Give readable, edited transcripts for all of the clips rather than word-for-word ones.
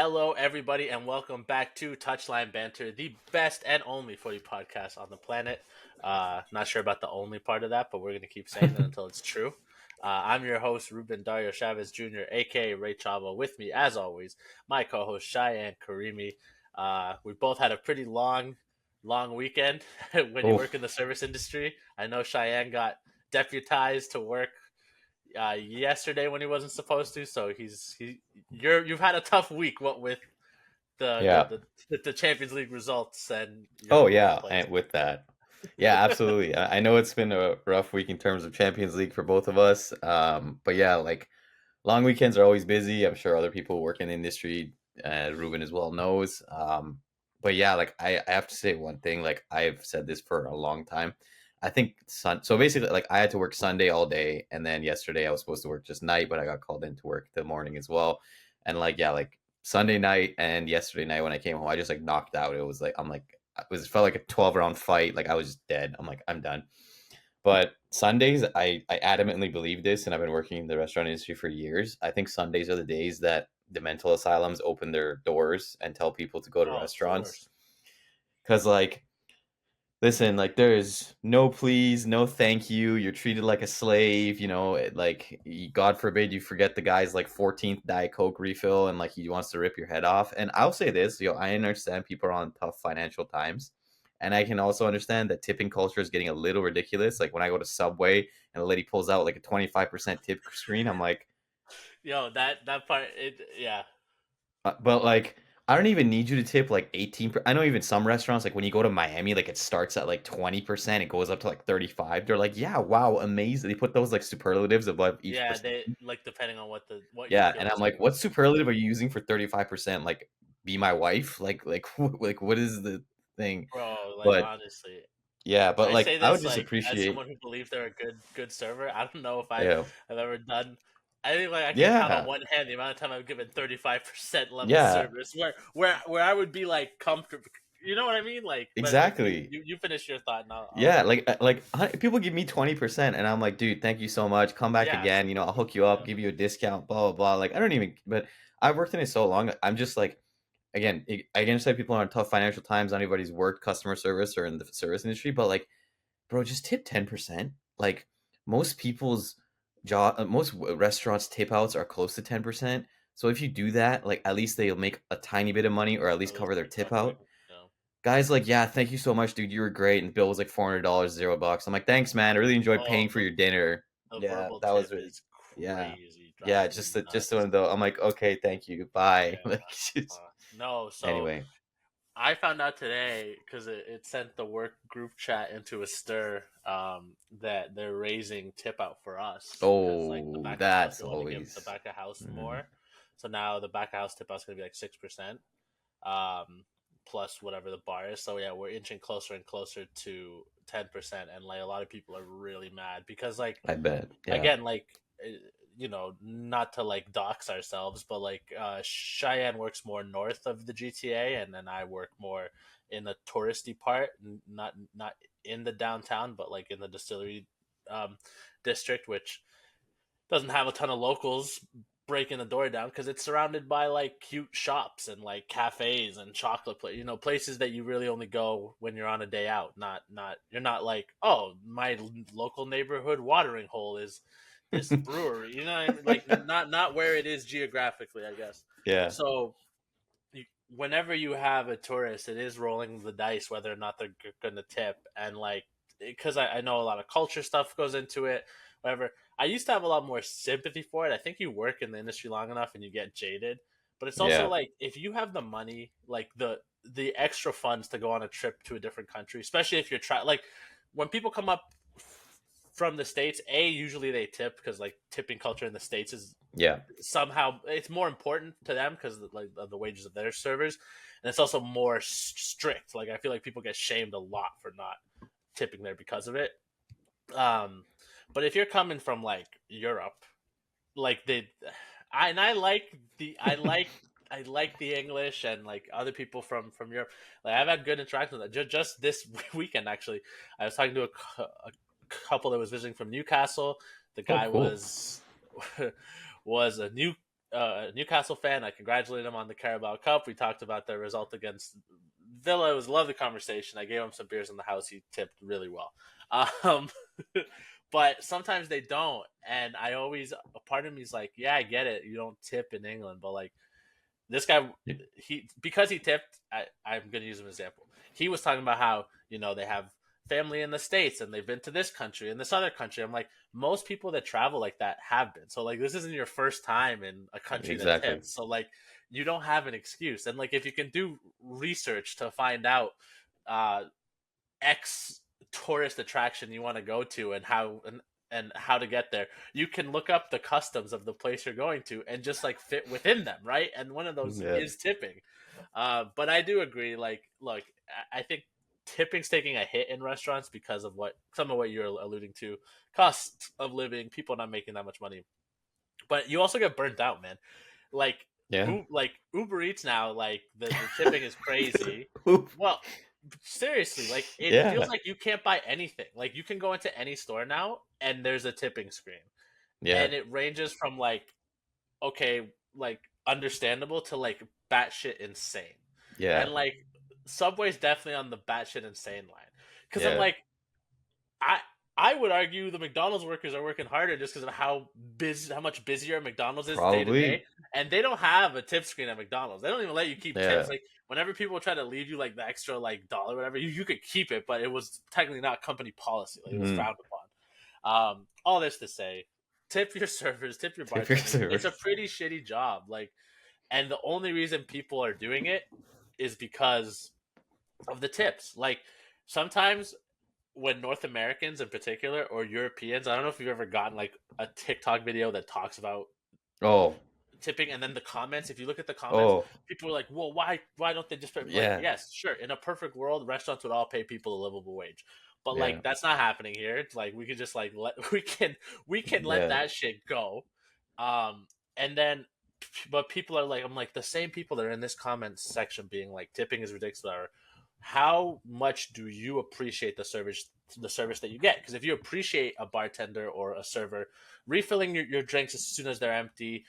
Hello, everybody, and welcome back to Touchline Banter, the best and only footy podcast on the planet. Not sure about the only part of that, but we're going to keep saying it until it's true. I'm your host, Ruben Dario Chavez Jr., aka Ray Chavo. With me, as always, my co-host Shayan Karimi. We both had a pretty long weekend when you work Oh, in the service industry. I know Cheyenne got deputized to work yesterday when he wasn't supposed to. So you've had a tough week. What with yeah. the Champions League results and your Oh, old yeah. workplace. And with that, yeah, absolutely. I know it's been a rough week in terms of Champions League for both of us. But yeah, like long weekends are always busy. I'm sure other people work in the industry, Ruben as well knows. But yeah, like I have to say one thing. Like I've said this for a long time. I think so basically, like I had to work Sunday all day, and then yesterday I was supposed to work just night, but I got called in to work the morning as well. And like yeah, like Sunday night and yesterday night when I came home, I just like knocked out. It was like it felt like a 12 round fight. Like I was just dead. I'm like I'm done. But Sundays, I adamantly believe this, and I've been working in the restaurant industry for years. I think Sundays are the days that the mental asylums open their doors and tell people to go to Oh, of restaurants. course. Because like listen, like there is no please, no thank you. You're treated like a slave, like God forbid you forget the guy's like 14th Diet Coke refill and like he wants to rip your head off. And I'll say this, I understand people are on tough financial times. And I can also understand that tipping culture is getting a little ridiculous. Like when I go to Subway and the lady pulls out like a 25% tip screen, I'm like, Yo, that part, yeah. but like I don't even need you to tip like 18. I know even some restaurants like when you go to Miami, like it starts at like 20%, it goes up to like 35. They're like, yeah, wow, amazing. They put those like superlatives above each Yeah, percent. they like depending on what you Yeah, feel and I'm is like, good. what superlative are you using for 35%? Like, be my wife? Like what is the thing? Bro, like But honestly. yeah, but I like say I would this just like as appreciate, someone who believes they're a good server. I don't know if I yeah, have ever done. I think like I can count on yeah, one hand the amount of time I've given 35% level yeah, service where I would be like comfortable. You know what I mean? Like, but exactly. you finish your thought and I'll Yeah, people give me 20% and I'm like, dude, thank you so much. Come back yeah again. I'll hook you up, yeah give you a discount, blah blah blah. Like I don't even but I've worked in it so long. I'm just like again, I understand people are in tough financial times. Anybody's worked customer service or in the service industry, but like, bro, just tip 10%. Like most people's most restaurants tip outs are close to 10%. So if you do that, like at least they'll make a tiny bit of money or at at least least cover their they tip cover it. out. You know, Guys like, yeah, thank you so much, dude. You were great. And bill was like $400, $0. I'm like, thanks, man. I really enjoyed oh paying for your dinner. the Yeah, verbal that was tip really, is yeah, crazy, yeah. drives me Just nuts. one of those. I'm like, okay, thank you, bye. Yeah, Like, no, so. anyway. I found out today because it sent the work group chat into a stir that they're raising tip out for us because like the Oh, back of house that's they want to give the always. back of house Mm, more, so now the back of house tip out's gonna be like 6%, plus whatever the bar is. So yeah, we're inching closer and closer to 10%, and like a lot of people are really mad because like I bet. Yeah. again like not to like dox ourselves, but like Cheyenne works more north of the GTA, and then I work more in the touristy part, not in the downtown, but like in the distillery um, district, which doesn't have a ton of locals breaking the door down because it's surrounded by like cute shops and like cafes and chocolate places that you really only go when you're on a day out. Not you're not like, oh, my local neighborhood watering hole is this brewery. You know what I mean? Like not where it is geographically, I guess. Yeah. So whenever you have a tourist, it is rolling the dice whether or not they're going to tip, and like because I know a lot of culture stuff goes into it. Whatever. I used to have a lot more sympathy for it. I think you work in the industry long enough and you get jaded. But it's also Yeah. like if you have the money, like the extra funds to go on a trip to a different country, especially if you're trying like when people come up from the states, usually they tip because like tipping culture in the states is Yeah. somehow it's more important to them because like of the wages of their servers, and it's also more strict. Like I feel like people get shamed a lot for not tipping there because of it. Um, but if you're coming from like Europe, like I like I like the English and like other people from Europe. Like I've had good interactions with that. Just this weekend, actually, I was talking to a couple that was visiting from Newcastle. The Oh, guy cool. was was a a Newcastle fan. I congratulated him on the Carabao Cup. We talked about their result against Villa. It was a lovely conversation. I gave him some beers in the house. He tipped really well. Um, but sometimes they don't, and I always a part of me is like, yeah, I get it. You don't tip in England, but like this guy, he because he tipped. I'm going to use him as an example. He was talking about how they have family in the States and they've been to this country and this other country. I'm like, most people that travel like that have been. So like, this isn't your first time in a country that Exactly. tips. So like, you don't have an excuse. And like, if you can do research to find out uh, X tourist attraction you want to go to and how to get there, you can look up the customs of the place you're going to and just like fit within them, right? And one of those Yeah. is tipping. But I do agree. Like, look, I think tipping's taking a hit in restaurants because of some of what you're alluding to, cost of living, people not making that much money. But you also get burnt out, man. Like, Yeah. like Uber Eats now, like the tipping is crazy. Well, seriously, like it feels Yeah. like you can't buy anything. Like you can go into any store now and there's a tipping screen. Yeah. And it ranges from like okay, like understandable to like batshit insane. Yeah. And like Subway's definitely on the batshit insane line. Cause I'm Yeah. like, I I would argue the McDonald's workers are working harder just because of how much busier McDonald's is day to day, Probably. and they don't have a tip screen at McDonald's. They don't even let you keep tips. Yeah. Like whenever people try to leave you like the extra like dollar, whatever, you could keep it, but it was technically not company policy. Like it was Mhm. frowned upon. All this to say, tip your servers, tip your Tip your bartenders. It's a servers. pretty shitty job. Like, and the only reason people are doing it is because of the tips. Like sometimes when North Americans in particular or Europeans, I don't know if you've ever gotten like a TikTok video that talks about Oh. tipping, and then the comments. If you look at the comments, Oh. people are like, "Well, why don't they just pay?" Like, Yeah. yes, sure. In a perfect world, restaurants would all pay people a livable wage, but Yeah. like that's not happening here. It's like we could just like let we can let Yeah. that shit go, and then. But people are like, I'm like the same people that are in this comment section being like, tipping is ridiculous. Or, how much do you appreciate the service that you get? Because if you appreciate a bartender or a server refilling your drinks as soon as they're empty,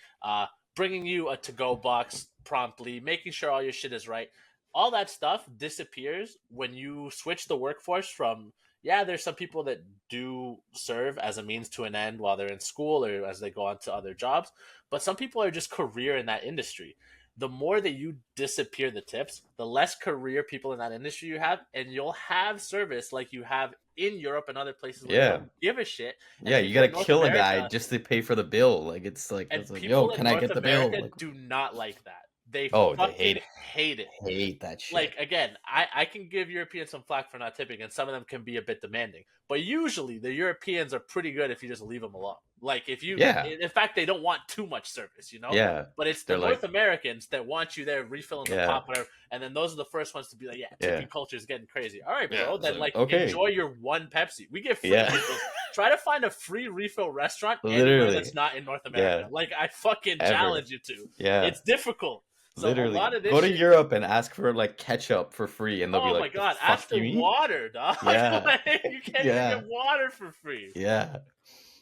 bringing you a to-go box promptly, making sure all your shit is right, all that stuff disappears when you switch the workforce from, yeah, there's some people that do serve as a means to an end while they're in school or as they go on to other jobs, but some people are just career in that industry. The more that you disappear the tips, the less career people in that industry you have, and you'll have service like you have in Europe and other places where they Yeah. don't give a shit. And Yeah. You people gotta in North kill a guy America just to pay for the bill. Like and it's like, yo, people can in I North get the bill? America Like, do not like that. They oh, they hate fucking it. hate it. Hate that Like shit. again, I can give Europeans some flack for not tipping, and some of them can be a bit demanding. But usually, the Europeans are pretty good if you just leave them alone. Like if you, Yeah. in fact, they don't want too much service, you know. Yeah. But it's the They're North like, Americans that want you there refilling the yeah. pop, whatever, and then those are the first ones to be like, "Yeah, Yeah. tipping culture is getting crazy." All right, Yeah. bro, It's then like, like okay. enjoy your one Pepsi. We get free Yeah. refills. Try to find a free refill restaurant anywhere Literally. that's not in North America. Yeah. Like I fucking Ever. challenge you to. Yeah. It's difficult. So a lot Literally. of this Go to shit. Europe and ask for like ketchup for free, and they'll be Oh my like, the god, ask fuck do for you mean? water, dog. Yeah. Like, you can't even get Yeah. water for free. Yeah.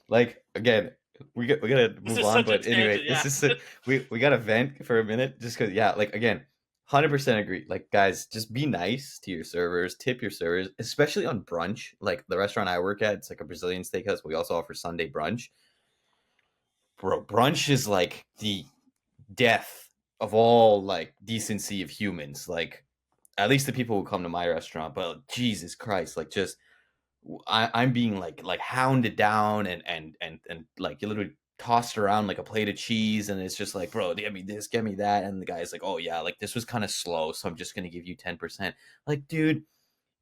Like again, we gotta This move is on, such a but anyway, tangent, this yeah. is we gotta vent for a minute just because yeah, like again, 100% agree. Like guys, just be nice to your servers, tip your servers, especially on brunch. Like the restaurant I work at, it's like a Brazilian steakhouse. We also offer Sunday brunch. Bro, brunch is like the death of all like decency of humans. Like at least the people who come to my restaurant, but Jesus Christ, like just I'm being like hounded down and like you literally tossed around like a plate of cheese, and it's just like, bro, get me this, get me that, and the guy's like, oh yeah, like this was kind of slow, so I'm just gonna give you 10%. Like, dude,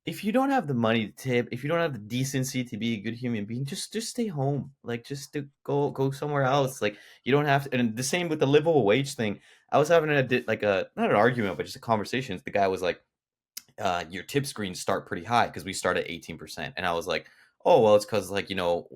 if you don't have the money to tip, if you don't have the decency to be a good human being, just stay home. Like, just to go somewhere else. Like, you don't have to. And the same with the livable wage thing. I was having like a not an argument, but just a conversation. The guy was like, your tip screens start pretty high because we start at 18%. And I was like, oh, well, it's because, like,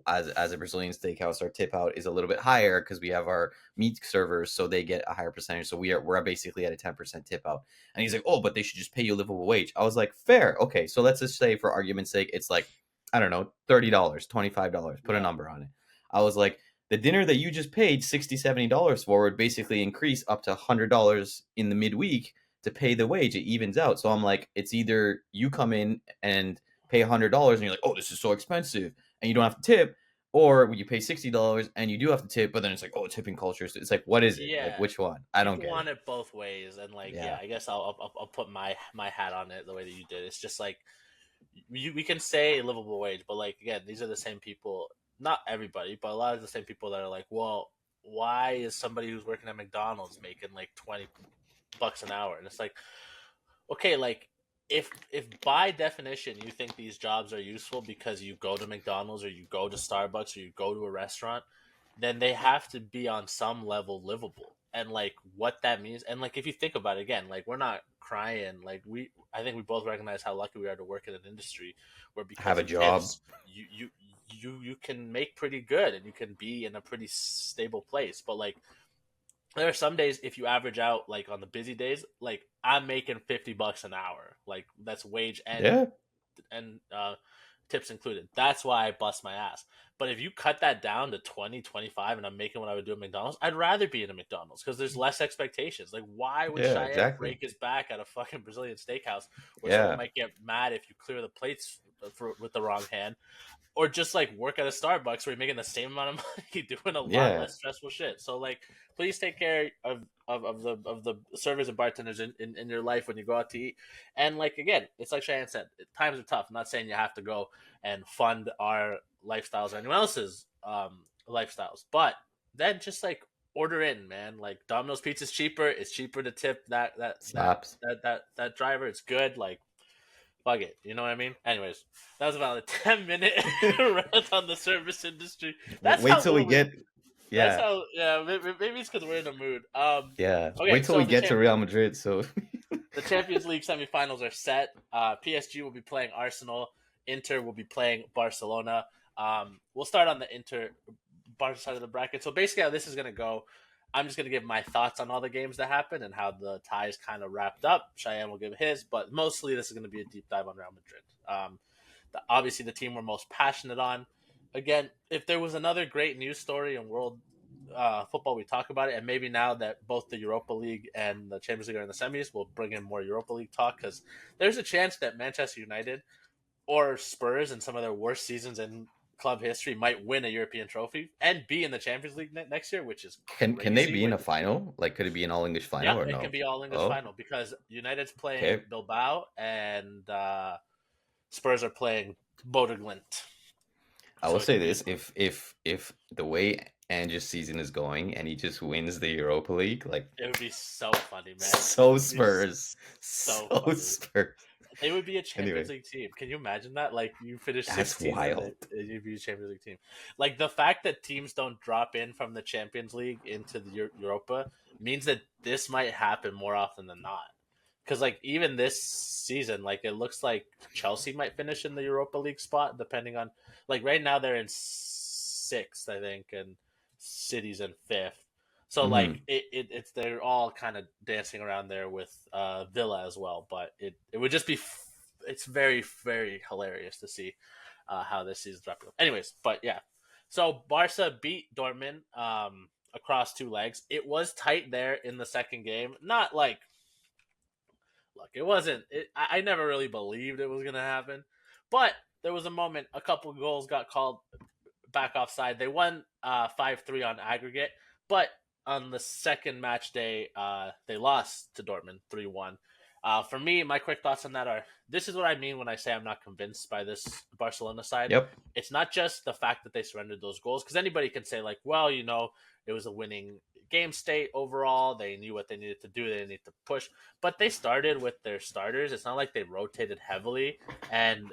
as a Brazilian steakhouse, our tip out is a little bit higher because we have our meat servers, so they get a higher percentage. So we're basically at a 10% tip out. And he's like, oh, but they should just pay you a livable wage. I was like, fair. Okay. So let's just say, for argument's sake, it's like, I don't know, $30, $25, put a Yeah. number on it. I was like, the dinner that you just paid $60, $70 for would basically increase up to $100 in the midweek to pay the wage. It evens out. So I'm like, it's either you come in and pay $100 and you're like, oh, this is so expensive, and you don't have to tip, or you pay $60 and you do have to tip, but then it's like, oh, tipping culture. So it's like, what is it? Like, Yeah, which one? I don't people get it. want it both ways, and like, yeah, Yeah, I guess I'll put my hat on it the way that you did. It's just like we can say livable wage, but like again, these are the same people. Not everybody, but a lot of the same people that are like, well, why is somebody who's working at McDonald's making like $20 an hour? And it's like, okay, like if by definition you think these jobs are useful because you go to McDonald's or you go to Starbucks or you go to a restaurant, then they have to be on some level livable. And like what that means, and like if you think about it again, like we're not crying. Like I think we both recognize how lucky we are to work in an industry where have because a of job. tips, you can make pretty good and you can be in a pretty stable place. But like there are some days if you average out like on the busy days, like I'm making $50 an hour, like that's wage Yeah, and tips included. That's why I bust my ass. But if you cut that down to 20, 25, and I'm making what I would do at McDonald's, I'd rather be in a McDonald's because there's less expectations. Like, why would yeah, Cheyenne exactly. break his back at a fucking Brazilian steakhouse where someone Yeah, might get mad if you clear the plates with the wrong hand? Or just like work at a Starbucks where you're making the same amount of money doing a lot yeah. less stressful shit. So like please take care of the servers and bartenders in your life when you go out to eat. And like again, it's like Cheyenne said, times are tough. I'm not saying you have to go and fund our lifestyles or anyone else's lifestyles, but then just like order in, man. Like Domino's pizza's cheaper. It's cheaper to tip Slaps. that driver. It's good. Like fuck it. You know what I mean? Anyways, that was about a 10-minute rant on the service industry. That's Wait how till we little we. get. That's Yeah, how. Yeah, maybe it's because we're in the mood. yeah. Okay, Wait till so we get to Real Madrid. So the Champions League semifinals are set. PSG will be playing Arsenal. Inter will be playing Barcelona. We'll start on the Inter Barca side of the bracket. So basically, how this is going to go, I'm just going to give my thoughts on all the games that happened and how the ties kind of wrapped up. Cheyenne will give his, but mostly this is going to be a deep dive on Real Madrid. Obviously, the team we're most passionate on. Again, if there was another great news story in world football, we talk about it. And maybe now that both the Europa League and the Champions League are in the semis, we'll bring in more Europa League talk because there's a chance that Manchester United or Spurs in some of their worst seasons in club history might win a European trophy and be in the Champions League next year, which is can they crazy. be in With a final? Like, could it be an all English yeah, final or it can no? be all English Oh, final because United's playing okay. Bilbao and Spurs are playing Bodø/Glimt. I So will it say could be this: if the way Ange's season is going and he just wins the Europa League, like it would be so funny, man. It so would be Spurs, so so funny. Spurs. They would be a Champions Anyway, League team. Can you imagine that? Like you finish that's 16th and wild. you'd be a Champions League team. Like the fact that teams don't drop in from the Champions League into the Europa means that this might happen more often than not. Because like even this season, like it looks like Chelsea might finish in the Europa League spot, depending on like right now they're in sixth, I think, and City's in fifth. So like Hmm. it's they're all kind of dancing around there with Villa as well, but it would just be it's very hilarious to see how this season's wrapping up. Anyways, but yeah, so Barca beat Dortmund across two legs. It was tight there in the second game. Not like look, it wasn't. I never really believed it was gonna happen, but there was a moment. A couple goals got called back offside. They won 5-3 on aggregate, but on the second match day, they lost to Dortmund 3-1. For me, my quick thoughts on that are this is what I mean when I say I'm not convinced by this Barcelona side. Yep. It's not just the fact that they surrendered those goals, because anybody can say, like, well, it was a winning game state overall. They knew what they needed to do, they didn't need to push, but they started with their starters. It's not like they rotated heavily, and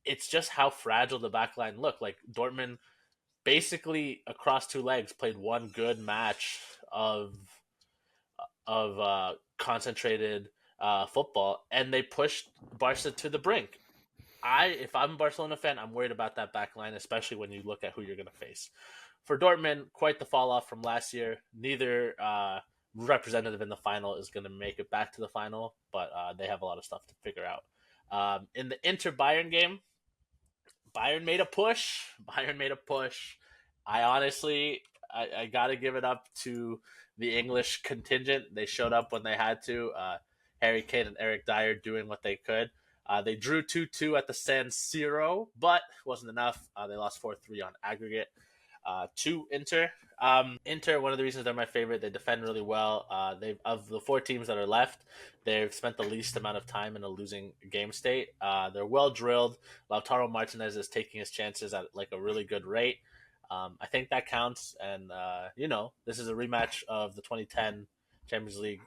it's just how fragile the back line looked. Like Dortmund basically across two legs played one good match of concentrated football, and they pushed Barca to the brink. If I'm a Barcelona fan, I'm worried about that back line, especially when you look at who you're going to face. For Dortmund, quite the fall off from last year. Neither representative in the final is going to make it back to the final, but they have a lot of stuff to figure out. In the Inter Bayern game, Bayern made a push. Bayern made a push, I honestly, I got to give it up to the English contingent. They showed up when they had to. Harry Kane and Eric Dyer doing what they could. They drew 2-2 at the San Siro, but wasn't enough. They lost 4-3 on aggregate to Inter. Inter, one of the reasons they're my favorite, they defend really well. They of the four teams that are left, they've spent the least amount of time in a losing game state. They're well drilled. Lautaro Martinez is taking his chances at like a really good rate. I think that counts, and this is a rematch of the 2010 Champions League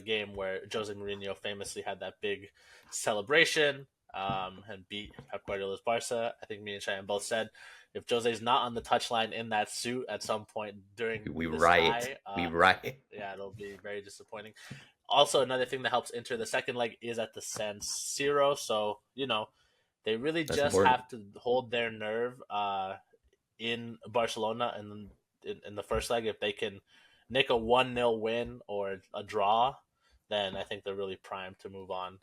game where Jose Mourinho famously had that big celebration and beat Pep Guardiola's Barca. I think me and Cheyenne both said if Jose's not on the touchline in that suit at some point during We this riot. tie, We riot. yeah, it'll be very disappointing. Also, another thing that helps enter the second leg is at the San Siro, so they really That's just important. have to hold their nerve in Barcelona and in the first leg. If they can nick a 1-0 win or a draw, then I think they're really primed to move on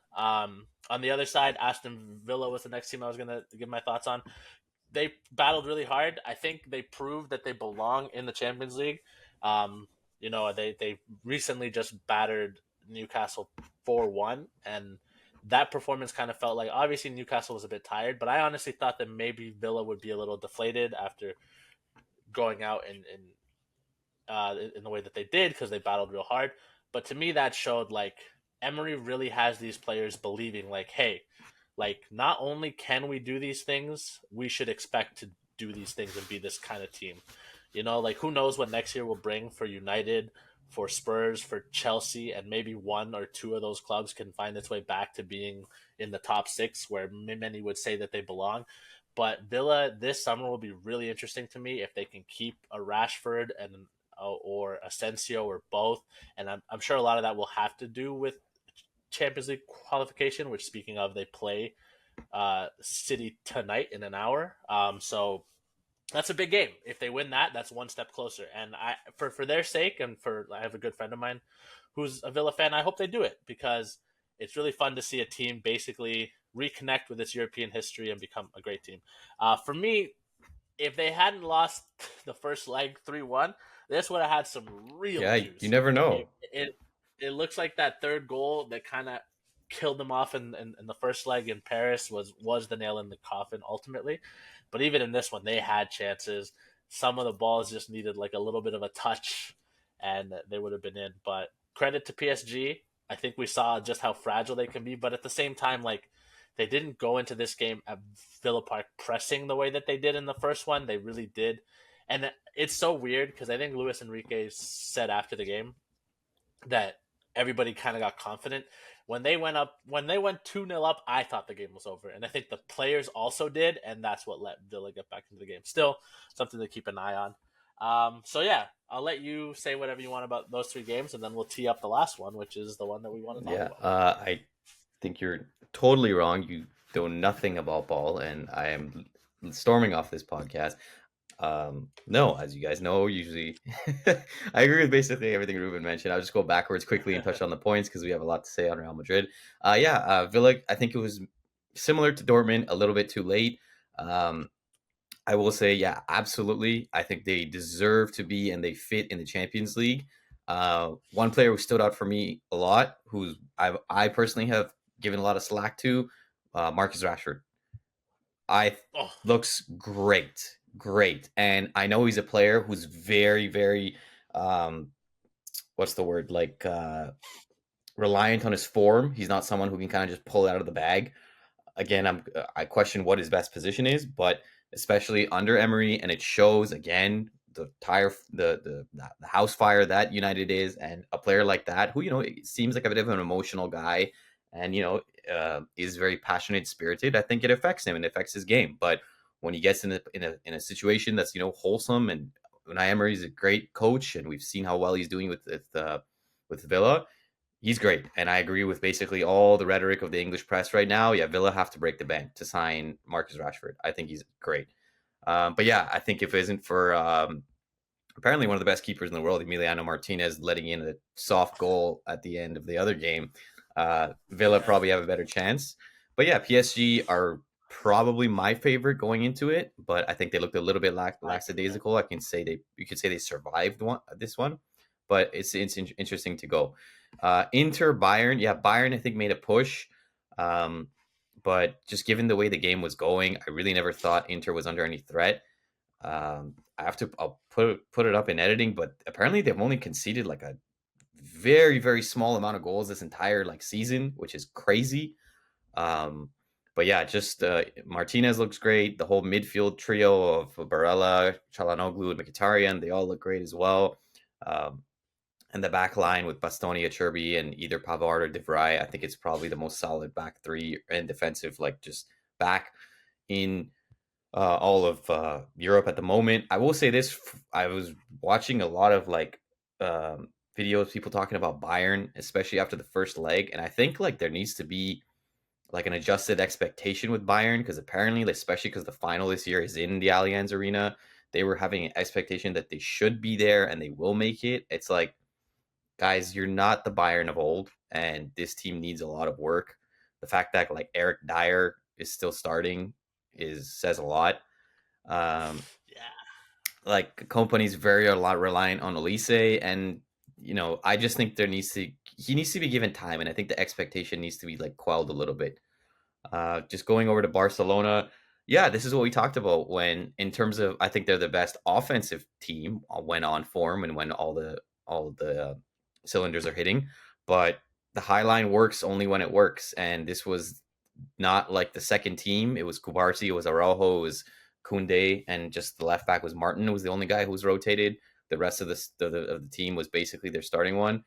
the other side, Aston Villa was the next team I was going to give my thoughts on. They battled really hard. I think they proved that they belong in the Champions League. They recently just battered Newcastle 4-1, and that performance kind of felt like obviously Newcastle was a bit tired, but I honestly thought that maybe Villa would be a little deflated after going out in the way that they did because they battled real hard. But to me, that showed like Emery really has these players believing like, hey, like not only can we do these things, we should expect to do these things and be this kind of team. Like who knows what next year will bring for United, for Spurs, for Chelsea, and maybe one or two of those clubs can find its way back to being in the top six where many would say that they belong. But Villa this summer will be really interesting to me if they can keep a Rashford and or Asensio or both. And I'm sure a lot of that will have to do with Champions League qualification, which speaking of, they play City tonight in an hour. So that's a big game. If they win that, that's one step closer. And for their sake, and I have a good friend of mine who's a Villa fan. I hope they do it because it's really fun to see a team basically reconnect with its European history and become a great team. For me, if they hadn't lost the first leg 3-1, this would have had some real Yeah, you juice. never know. It looks like that third goal that kind of killed them off in the first leg in Paris was the nail in the coffin ultimately. But even in this one, they had chances. Some of the balls just needed like a little bit of a touch, and they would have been in. But credit to PSG. I think we saw just how fragile they can be. But at the same time, like they didn't go into this game at Villa Park pressing the way that they did in the first one. They really did. And it's so weird because I think Luis Enrique said after the game that everybody kind of got confident. When they went 2-0 up, I thought the game was over. And I think the players also did, and that's what let Villa get back into the game. Still something to keep an eye on. So yeah, I'll let you say whatever you want about those three games, and then we'll tee up the last one, which is the one that we want to talk Yeah, about. I think you're totally wrong. You know nothing about ball, and I am storming off this podcast. No, as you guys know, usually I agree with basically everything Ruben mentioned. I'll just go backwards quickly and touch on the points because we have a lot to say on Real Madrid. Villa, I think it was similar to Dortmund, a little bit too late. I will say, yeah, absolutely. I think they deserve to be and they fit in the Champions League. One player who stood out for me a lot, who's I personally have given a lot of slack to, Marcus Rashford. I Oh, looks great, and I know he's a player who's very, very, um, what's the word, like reliant on his form. He's not someone who can kind of just pull it out of the bag. Again, I question what his best position is, but especially under Emery, and it shows again the house fire that United is, and a player like that who it seems like a bit of an emotional guy, and is very passionate, spirited. I think it affects him and it affects his game. But when he gets in a situation that's wholesome, and Unai Emery is a great coach, and we've seen how well he's doing with Villa. He's great, and I agree with basically all the rhetoric of the English press right now. Yeah, Villa have to break the bank to sign Marcus Rashford. I think he's great. But yeah, I think if it isn't for apparently one of the best keepers in the world, Emiliano Martinez, letting in a soft goal at the end of the other game, Villa yeah. probably have a better chance. But yeah, PSG are probably my favorite going into it, but I think they looked a little bit I agree. Yeah. lackadaisical. You could say they survived this one, but it's interesting to go. Inter Bayern, yeah, Bayern I think made a push, um, but just given the way the game was going, I really never thought Inter was under any threat. I'll put it up in editing, but apparently they've only conceded like a very very small amount of goals this entire like season, which is crazy. Um, but yeah, just Martinez looks great. The whole midfield trio of Barella, Chalanoglu, and Mkhitaryan, they all look great as well. Um, and the back line with Bastoni, Acerbi, and either Pavard or De Vrij, I think it's probably the most solid back three and defensive, like just back in all of Europe at the moment. I will say this: I was watching a lot of like videos, people talking about Bayern, especially after the first leg, and I think like there needs to be like an adjusted expectation with Bayern because apparently, especially because the final this year is in the Allianz Arena, they were having an expectation that they should be there and they will make it. It's like, guys, you're not the Bayern of old, and this team needs a lot of work. The fact that like Eric Dyer is still starting is says a lot. Um, Yeah, like company's very a lot reliant on Elise, and I just think he needs to be given time, and I think the expectation needs to be like quelled a little bit. Just going over to Barcelona, yeah, this is what we talked about when, in terms of, I think they're the best offensive team when on form and when all the cylinders are hitting. But the high line works only when it works, and this was not like the second team. It was Kubarsi, it was Araujo, it was Kunde, and just the left back was Martin. It was the only guy who was rotated. The rest of the team was basically their starting one.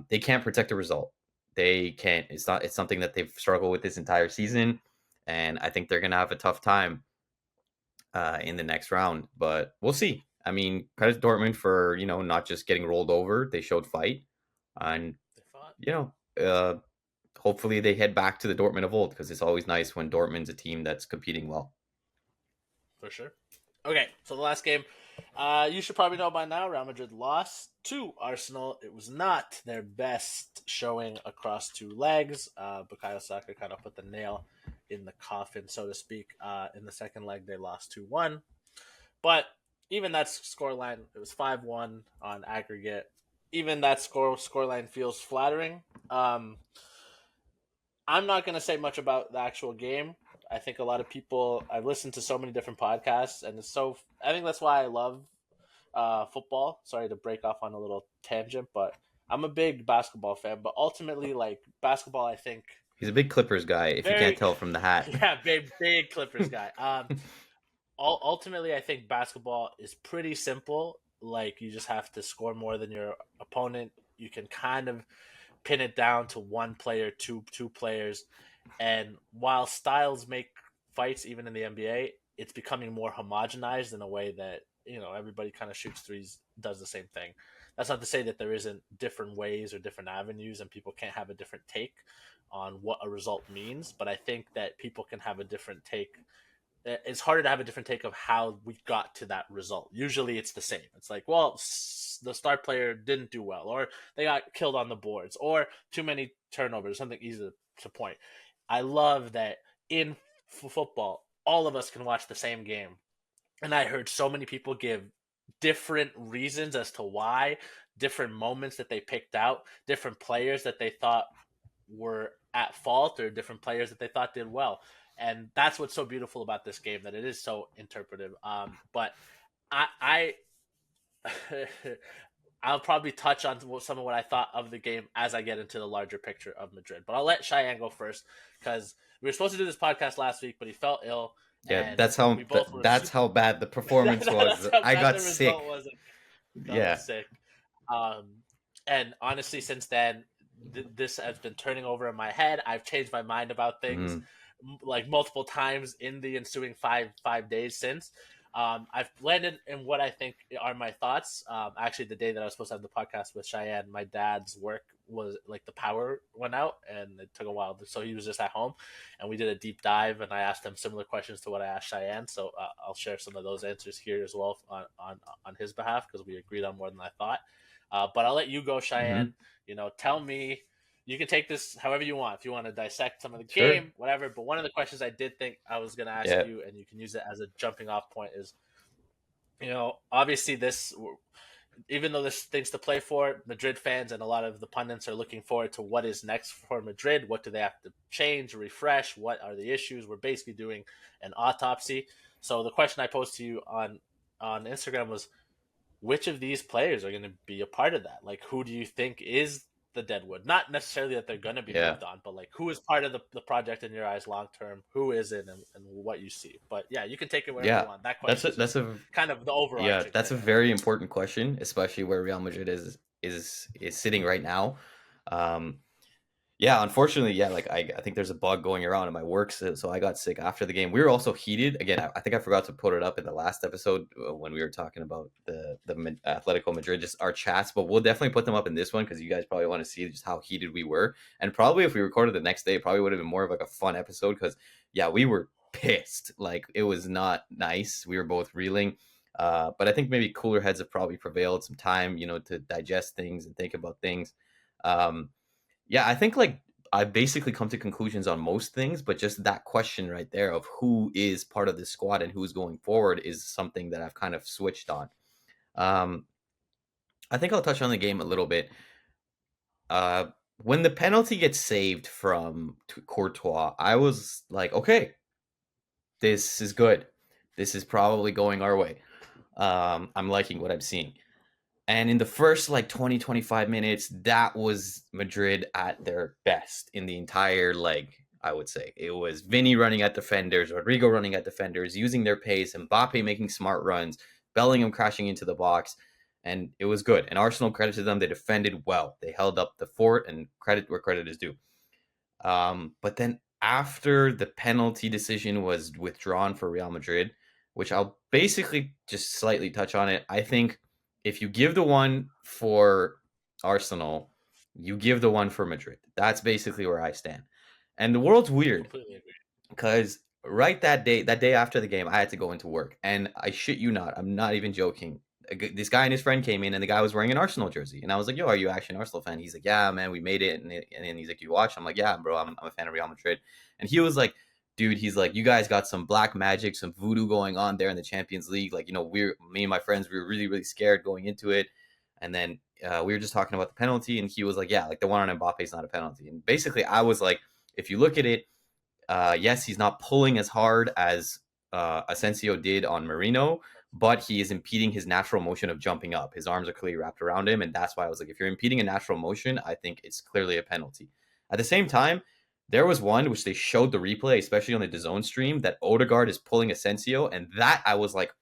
They can't protect the result. They can't. It's not. It's something that they've struggled with this entire season, and I think they're gonna have a tough time in the next round. But we'll see. I mean, credit Dortmund for not just getting rolled over. They showed fight, and they fought you know, uh, hopefully they head back to the Dortmund of old because it's always nice when Dortmund's a team that's competing well. for sure. Okay, so the last game, you should probably know by now. Real Madrid lost to Arsenal. It was not their best showing across two legs. Bukayo Saka kind of put the nail in the coffin, so to speak. In the second leg, they lost 2-1. But even that scoreline, it was 5-1 on aggregate. Even that scoreline feels flattering. I'm not going to say much about the actual game. I think a lot of people. I've listened to so many different podcasts, and it's so. I think that's why I love football. Sorry to break off on a little tangent, but I'm a big basketball fan. But ultimately, like basketball, I think He's a big Clippers guy, if you can't very, tell from the hat. yeah, big Clippers guy. Ultimately, I think basketball is pretty simple. Like you just have to score more than your opponent. You can kind of pin it down to one player, two players, and while styles make fights even in the NBA, it's becoming more homogenized in a way that everybody kind of shoots threes, does the same thing. That's not to say that there isn't different ways or different avenues, and people can't have a different take on what a result means. But I think that people can have a different take. It's harder to have a different take of how we got to that result. Usually it's the same. It's like, well, the star player didn't do well, or they got killed on the boards, or too many turnovers, something easy to point. I love that in football, all of us can watch the same game. And I heard so many people give different reasons as to why, different moments that they picked out, different players that they thought were at fault, or different players that they thought did well. And that's what's so beautiful about this game, that it is so interpretive. But I I'll probably touch on some of what I thought of the game as I get into the larger picture of Madrid. But I'll let Cheyenne go first because we were supposed to do this podcast last week, but he felt ill, Yeah, and we both were. that's how bad the performance was. That's how I bad got the result sick. was. Felt Yeah. sick. And honestly, since then, this has been turning over in my head. I've changed my mind about things Mm. like multiple times in the ensuing five days since. I've landed in what I think are my thoughts. Actually, the day that I was supposed to have the podcast with Cheyenne, my dad's work was like the power went out, and it took a while. So he was just at home, and we did a deep dive, and I asked him similar questions to what I asked Cheyenne. So I'll share some of those answers here as well on his behalf because we agreed on more than I thought. But I'll let you go, Hmm. Cheyenne. Tell me. you can take this however you want. If you want to dissect some of the Sure. game, whatever. But one of the questions I did think I was going to ask Yeah. you, and you can use it as a jumping off point, is, obviously this, even though there's things to play for, Madrid fans and a lot of the pundits are looking forward to what is next for Madrid. What do they have to change, refresh? What are the issues? We're basically doing an autopsy. So the question I posed to you on Instagram was, which of these players are going to be a part of that? Like, who do you think is the Deadwood? Not necessarily that they're going to be Yeah. moved on, but like, who is part of the project in your eyes long term? Who is it, and what you see? But yeah, you can take it wherever you Yeah. want. That That's question a is that's just a kind of the yeah, overarching that's thing, a I think. very important question, especially where Real Madrid is sitting right now. Um, Yeah, unfortunately, yeah, like I think there's a bug going around in my work, so I got sick after the game. We were also heated. Again, I think I forgot to put it up in the last episode when we were talking about the Atletico Madrid, just our chats, but we'll definitely put them up in this one because you guys probably want to see just how heated we were. And probably if we recorded the next day, it probably would have been more of like a fun episode because yeah, we were pissed. Like it was not nice. We were both reeling. But I think maybe cooler heads have probably prevailed. Some time, to digest things and think about things. Um, yeah, I think like I basically come to conclusions on most things, but just that question right there of who is part of this squad and who's going forward is something that I've kind of switched on. Um, I think I'll touch on the game a little bit. Uh, when the penalty gets saved from Courtois, I was like, okay, this is good. This is probably going our way. I'm liking what I'm seeing. And in the first like 20, 25 minutes, that was Madrid at their best in the entire leg, I would say. It was Vinny running at defenders, Rodrigo running at defenders, using their pace, Mbappe making smart runs, Bellingham crashing into the box. And it was good. And Arsenal, credit to them, they defended well. They held up the fort, and credit where credit is due. But then after the penalty decision was withdrawn for Real Madrid, which I'll basically just slightly touch on it, I think if you give the one for Arsenal, you give the one for Madrid. That's basically where I stand. And the world's weird Completely agree. because right that day after the game, I had to go into work, and I shit you not, I'm not even joking. This guy and his friend came in, and the guy was wearing an Arsenal jersey, and I was like, "Yo, are you actually an Arsenal fan?" He's like, "Yeah, man, we made it." And then he's like, "You watch?" I'm like, "Yeah, bro, I'm a fan of Real Madrid." And he was like, "Dude," he's like, "You guys got some black magic, some voodoo going on there in the Champions League. Like, we're me and my friends, we were really, really scared going into it." And then we were just talking about the penalty, and he was like, "Yeah, like the one on Mbappe is not a penalty." And basically, I was like, if you look at it, yes, he's not pulling as hard as Asensio did on Marino, but he is impeding his natural motion of jumping up. His arms are clearly wrapped around him, and that's why I was like, if you're impeding a natural motion, I think it's clearly a penalty. At the same time, there was one which they showed the replay, especially on the DAZN stream, that Odegaard is pulling Asensio, and that I was like,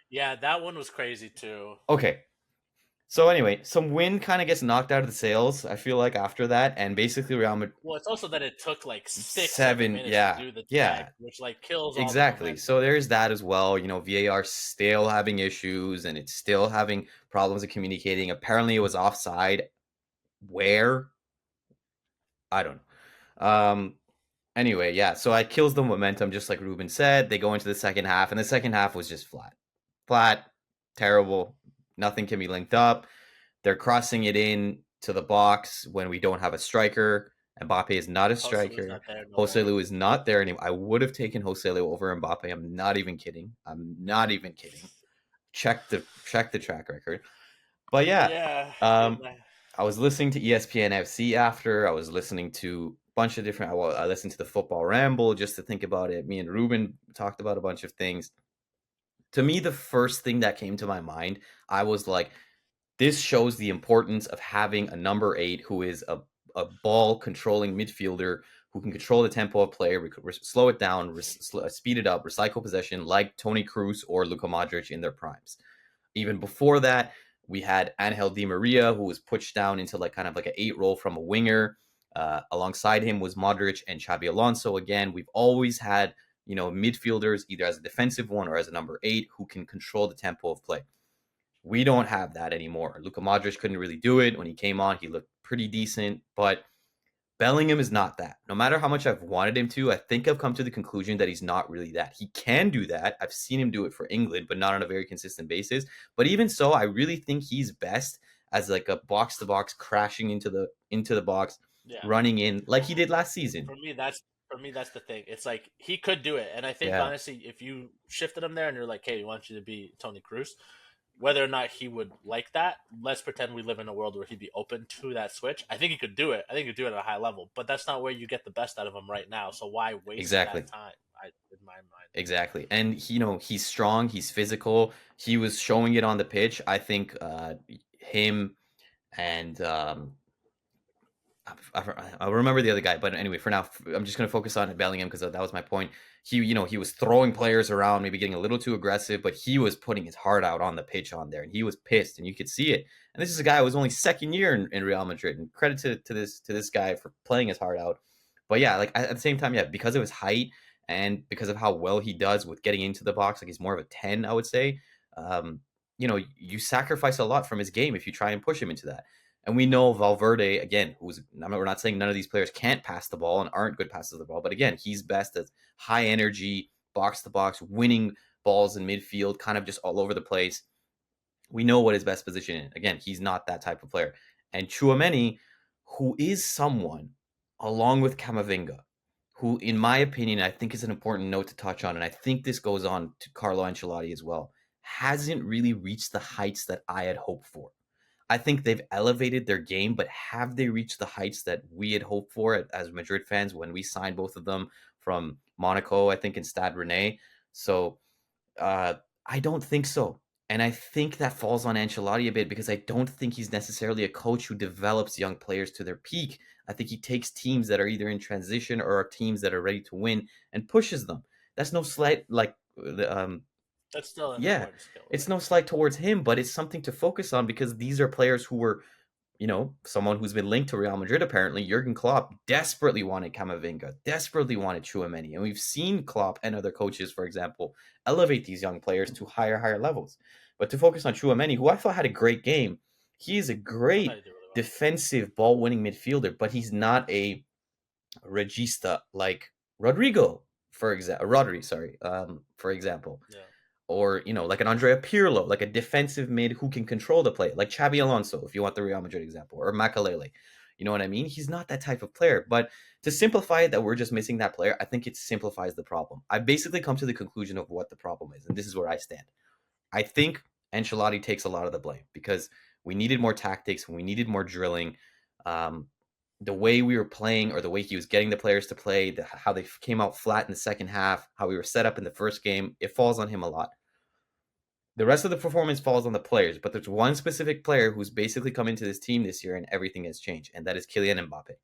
Yeah, that one was crazy too. okay. So anyway, some wind kind of gets knocked out of the sails, I feel like, after that, and basically Real Madrid Well, it's also that it took like 6, 7 7, minutes to yeah, do the yeah. check, which like kills all the Exactly. momentum. So there's that as well. VAR still having issues and it's still having problems of communicating. Apparently it was offside. Where? I don't know. Anyway, yeah. So it kills the momentum, just like Ruben said. They go into the second half, and the second half was just flat. Flat, terrible. Nothing can be linked up. They're crossing it in to the box when we don't have a striker. Mbappe is not a Joselu's striker. not there no Jose more. Lu is not there anymore. I would have taken Jose Lu over Mbappe. I'm not even kidding. I'm not even kidding. Check the track record. But yeah, Yeah, um, I was listening to ESPN FC after. I was listening to a bunch of different. I listened to the Football Ramble just to think about it. Me and Ruben talked about a bunch of things. To me, the first thing that came to my mind, I was like, this shows the importance of having a number 8 who is a ball controlling midfielder who can control the tempo of play, slow it down, speed it up, recycle possession like Toni Kroos or Luka Modric in their primes. Even before that, we had Angel Di Maria, who was pushed down into like kind of like an 8 role from a winger. Alongside him was Modric and Xabi Alonso. Again, we've always had midfielders either as a defensive one or as a number 8 who can control the tempo of play. We don't have that anymore. Luka Modric couldn't really do it. When he came on, he looked pretty decent, but Bellingham is not that. No matter how much I've wanted him to, I think I've come to the conclusion that he's not really that. He can do that. I've seen him do it for England, but not on a very consistent basis. But even so, I really think he's best as like a box to box crashing into the box Yeah. running in like he did last season. For me, that's the thing. It's like he could do it, and I think Yeah, honestly, if you shifted him there and you're like, "Hey, we want you to be Tony Cruz," whether or not he would like that, let's pretend we live in a world where he'd be open to that switch. I think he could do it. I think he could do it at a high level, but that's not where you get the best out of him right now. So why waste exactly. that time? In my mind, Exactly. And he's strong, he's physical. He was showing it on the pitch. I think him and I remember the other guy, but anyway, for now, I'm just going to focus on Bellingham because that was my point. He was throwing players around, maybe getting a little too aggressive, but he was putting his heart out on the pitch on there, and he was pissed, and you could see it. And this is a guy who was only second year in Real Madrid, and credit to this guy for playing his heart out. But yeah, like at the same time, yeah, because of his height and because of how well he does with getting into the box, like he's more of a 10, I would say. Um, you sacrifice a lot from his game if you try and push him into that. And we know Valverde, again, we're not saying none of these players can't pass the ball and aren't good passes of the ball, but again, he's best at high energy, box to box, winning balls in midfield, kind of just all over the place. We know what his best position is. Again, he's not that type of player. And Chouameni, who is someone, along with Camavinga, who, in my opinion, I think is an important note to touch on, and I think this goes on to Carlo Ancelotti as well, hasn't really reached the heights that I had hoped for. I think they've elevated their game, but have they reached the heights that we had hoped for as Madrid fans when we signed both of them from Monaco, I think, in Stade Rennais? So uh, I don't think so. And I think that falls on Ancelotti a bit because I don't think he's necessarily a coach who develops young players to their peak. I think he takes teams that are either in transition or teams that are ready to win and pushes them. That's no slight, like, that's still an yeah, important skill, it's right? no slight towards him, but it's something to focus on because these are players who were, someone who's been linked to Real Madrid. Apparently, Jurgen Klopp desperately wanted Camavinga, desperately wanted Chouameni, and we've seen Klopp and other coaches, for example, elevate these young players to higher levels. But to focus on Chouameni, who I thought had a great game, he is a I thought great he did really well. defensive ball-winning midfielder, but he's not a regista like Rodrigo, Rodri, sorry, for example, Yeah, or like an Andrea Pirlo, like a defensive mid who can control the play, like Xabi Alonso, if you want the Real Madrid example, or Makalele. You know what I mean? He's not that type of player. But to simplify it, that we're just missing that player, I think it simplifies the problem. I've basically come to the conclusion of what the problem is, and this is where I stand. I think Ancelotti takes a lot of the blame because we needed more tactics, we needed more drilling. Um, the way we were playing or the way he was getting the players to play, how they came out flat in the second half, how we were set up in the first game, it falls on him a lot. The rest of the performance falls on the players, but there's one specific player who's basically come into this team this year and everything has changed, and that is Kylian Mbappe.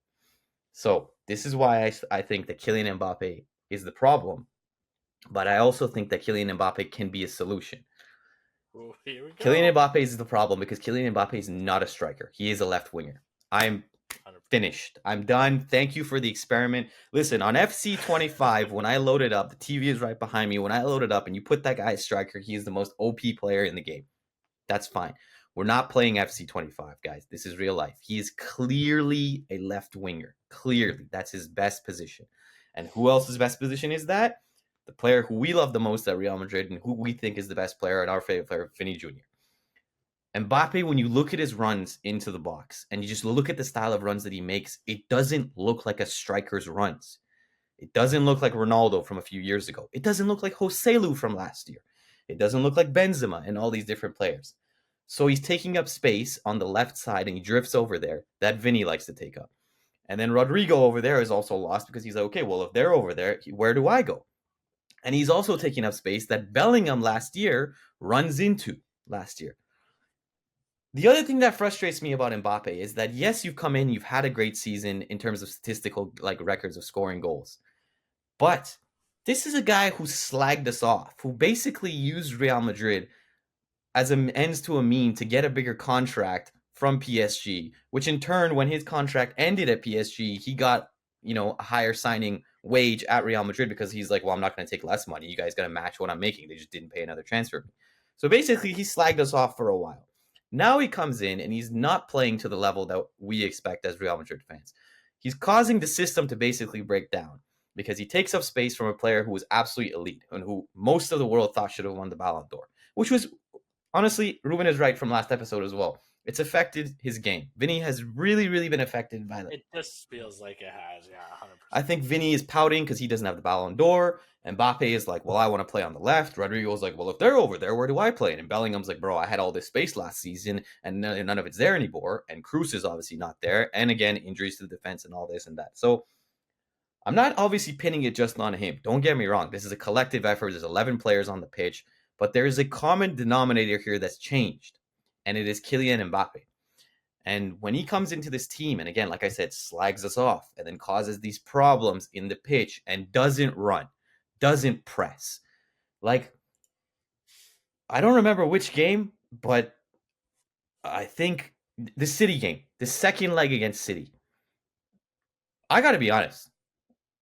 So this is why I think that Kylian Mbappe is the problem, but I also think that Kylian Mbappe can be a solution. ooh, here we Kylian go. Mbappe is the problem because Kylian Mbappe is not a striker. He is a left winger. I'm 100%. finished. I'm done. Thank you for the experiment. Listen, on FC 25, when I load it up, the TV is right behind me. When I load it up and you put that guy as striker, he is the most OP player in the game. That's fine. We're not playing FC 25, guys. This is real life. He is clearly a left winger. Clearly. That's his best position. And who else's best position is that? The player who we love the most at Real Madrid and who we think is the best player and our favorite player, Vinny Jr. Mbappe, when you look at his runs into the box and you just look at the style of runs that he makes, it doesn't look like a striker's runs. It doesn't look like Ronaldo from a few years ago. It doesn't look like Joselu from last year. It doesn't look like Benzema and all these different players. So he's taking up space on the left side and he drifts over there. That Vinny likes to take up. And then Rodrigo over there is also lost because he's like, okay, well, if they're over there, where do I go? And he's also taking up space that Bellingham last year runs into last year. The other thing that frustrates me about Mbappe is that yes, you've come in, you've had a great season in terms of statistical like records of scoring goals. But this is a guy who slagged us off, who basically used Real Madrid as an ends to a mean to get a bigger contract from PSG, which in turn, when his contract ended at PSG, he got, a higher signing wage at Real Madrid because he's like, well, I'm not going to take less money. You guys got to match what I'm making. They just didn't pay another transfer fee. So basically, he slagged us off for a while. Now he comes in and he's not playing to the level that we expect as Real Madrid fans. He's causing the system to basically break down because he takes up space from a player who was absolutely elite and who most of the world thought should have won the Ballon d'Or, which was honestly, Ruben is right from last episode as well. It's affected his game. Vinny has really, really been affected by that. It just feels like it has, yeah, 100%. I think Vinny is pouting because he doesn't have the Ballon d'Or. Mbappe is like, well, I want to play on the left. Rodrigo's like, well, if they're over there, where do I play? And Bellingham's like, bro, I had all this space last season and none of it's there anymore. And Cruz is obviously not there. And again, injuries to the defense and all this and that. So I'm not obviously pinning it just on him. Don't get me wrong. This is a collective effort. There's 11 players on the pitch, but there is a common denominator here that's changed, and it is Kylian Mbappe. And when he comes into this team, and again, like I said, slags us off and then causes these problems in the pitch and doesn't run, doesn't press. Like, I don't remember which game, but I think the City game, the second leg against City. I got to be honest.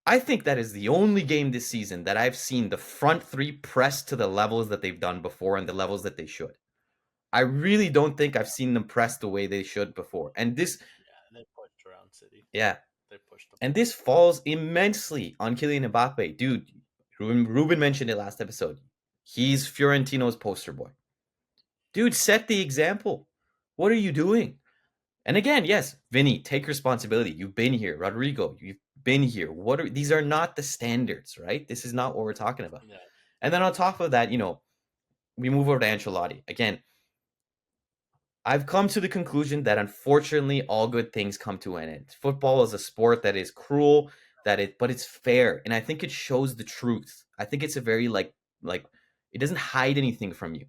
I think that is the only game this season that I've seen the front three press to the levels that they've done before and the levels that they should. I really don't think I've seen them press the way they should before. And this, Yeah, they pushed around City. yeah, They pushed them. and this falls immensely on Kylian Mbappe. Dude, Ruben mentioned it last episode. He's Fiorentino's poster boy. Dude, set the example. What are you doing? And again, yes, Vinny, take responsibility. You've been here. Rodrigo, you've been here. These are not the standards, right? This is not what we're talking about. Yeah. And then on top of that, we move over to Ancelotti. Again, I've come to the conclusion that unfortunately all good things come to an end. Football is a sport that is cruel, but it's fair, and I think it shows the truth. I think it's a very like it doesn't hide anything from you.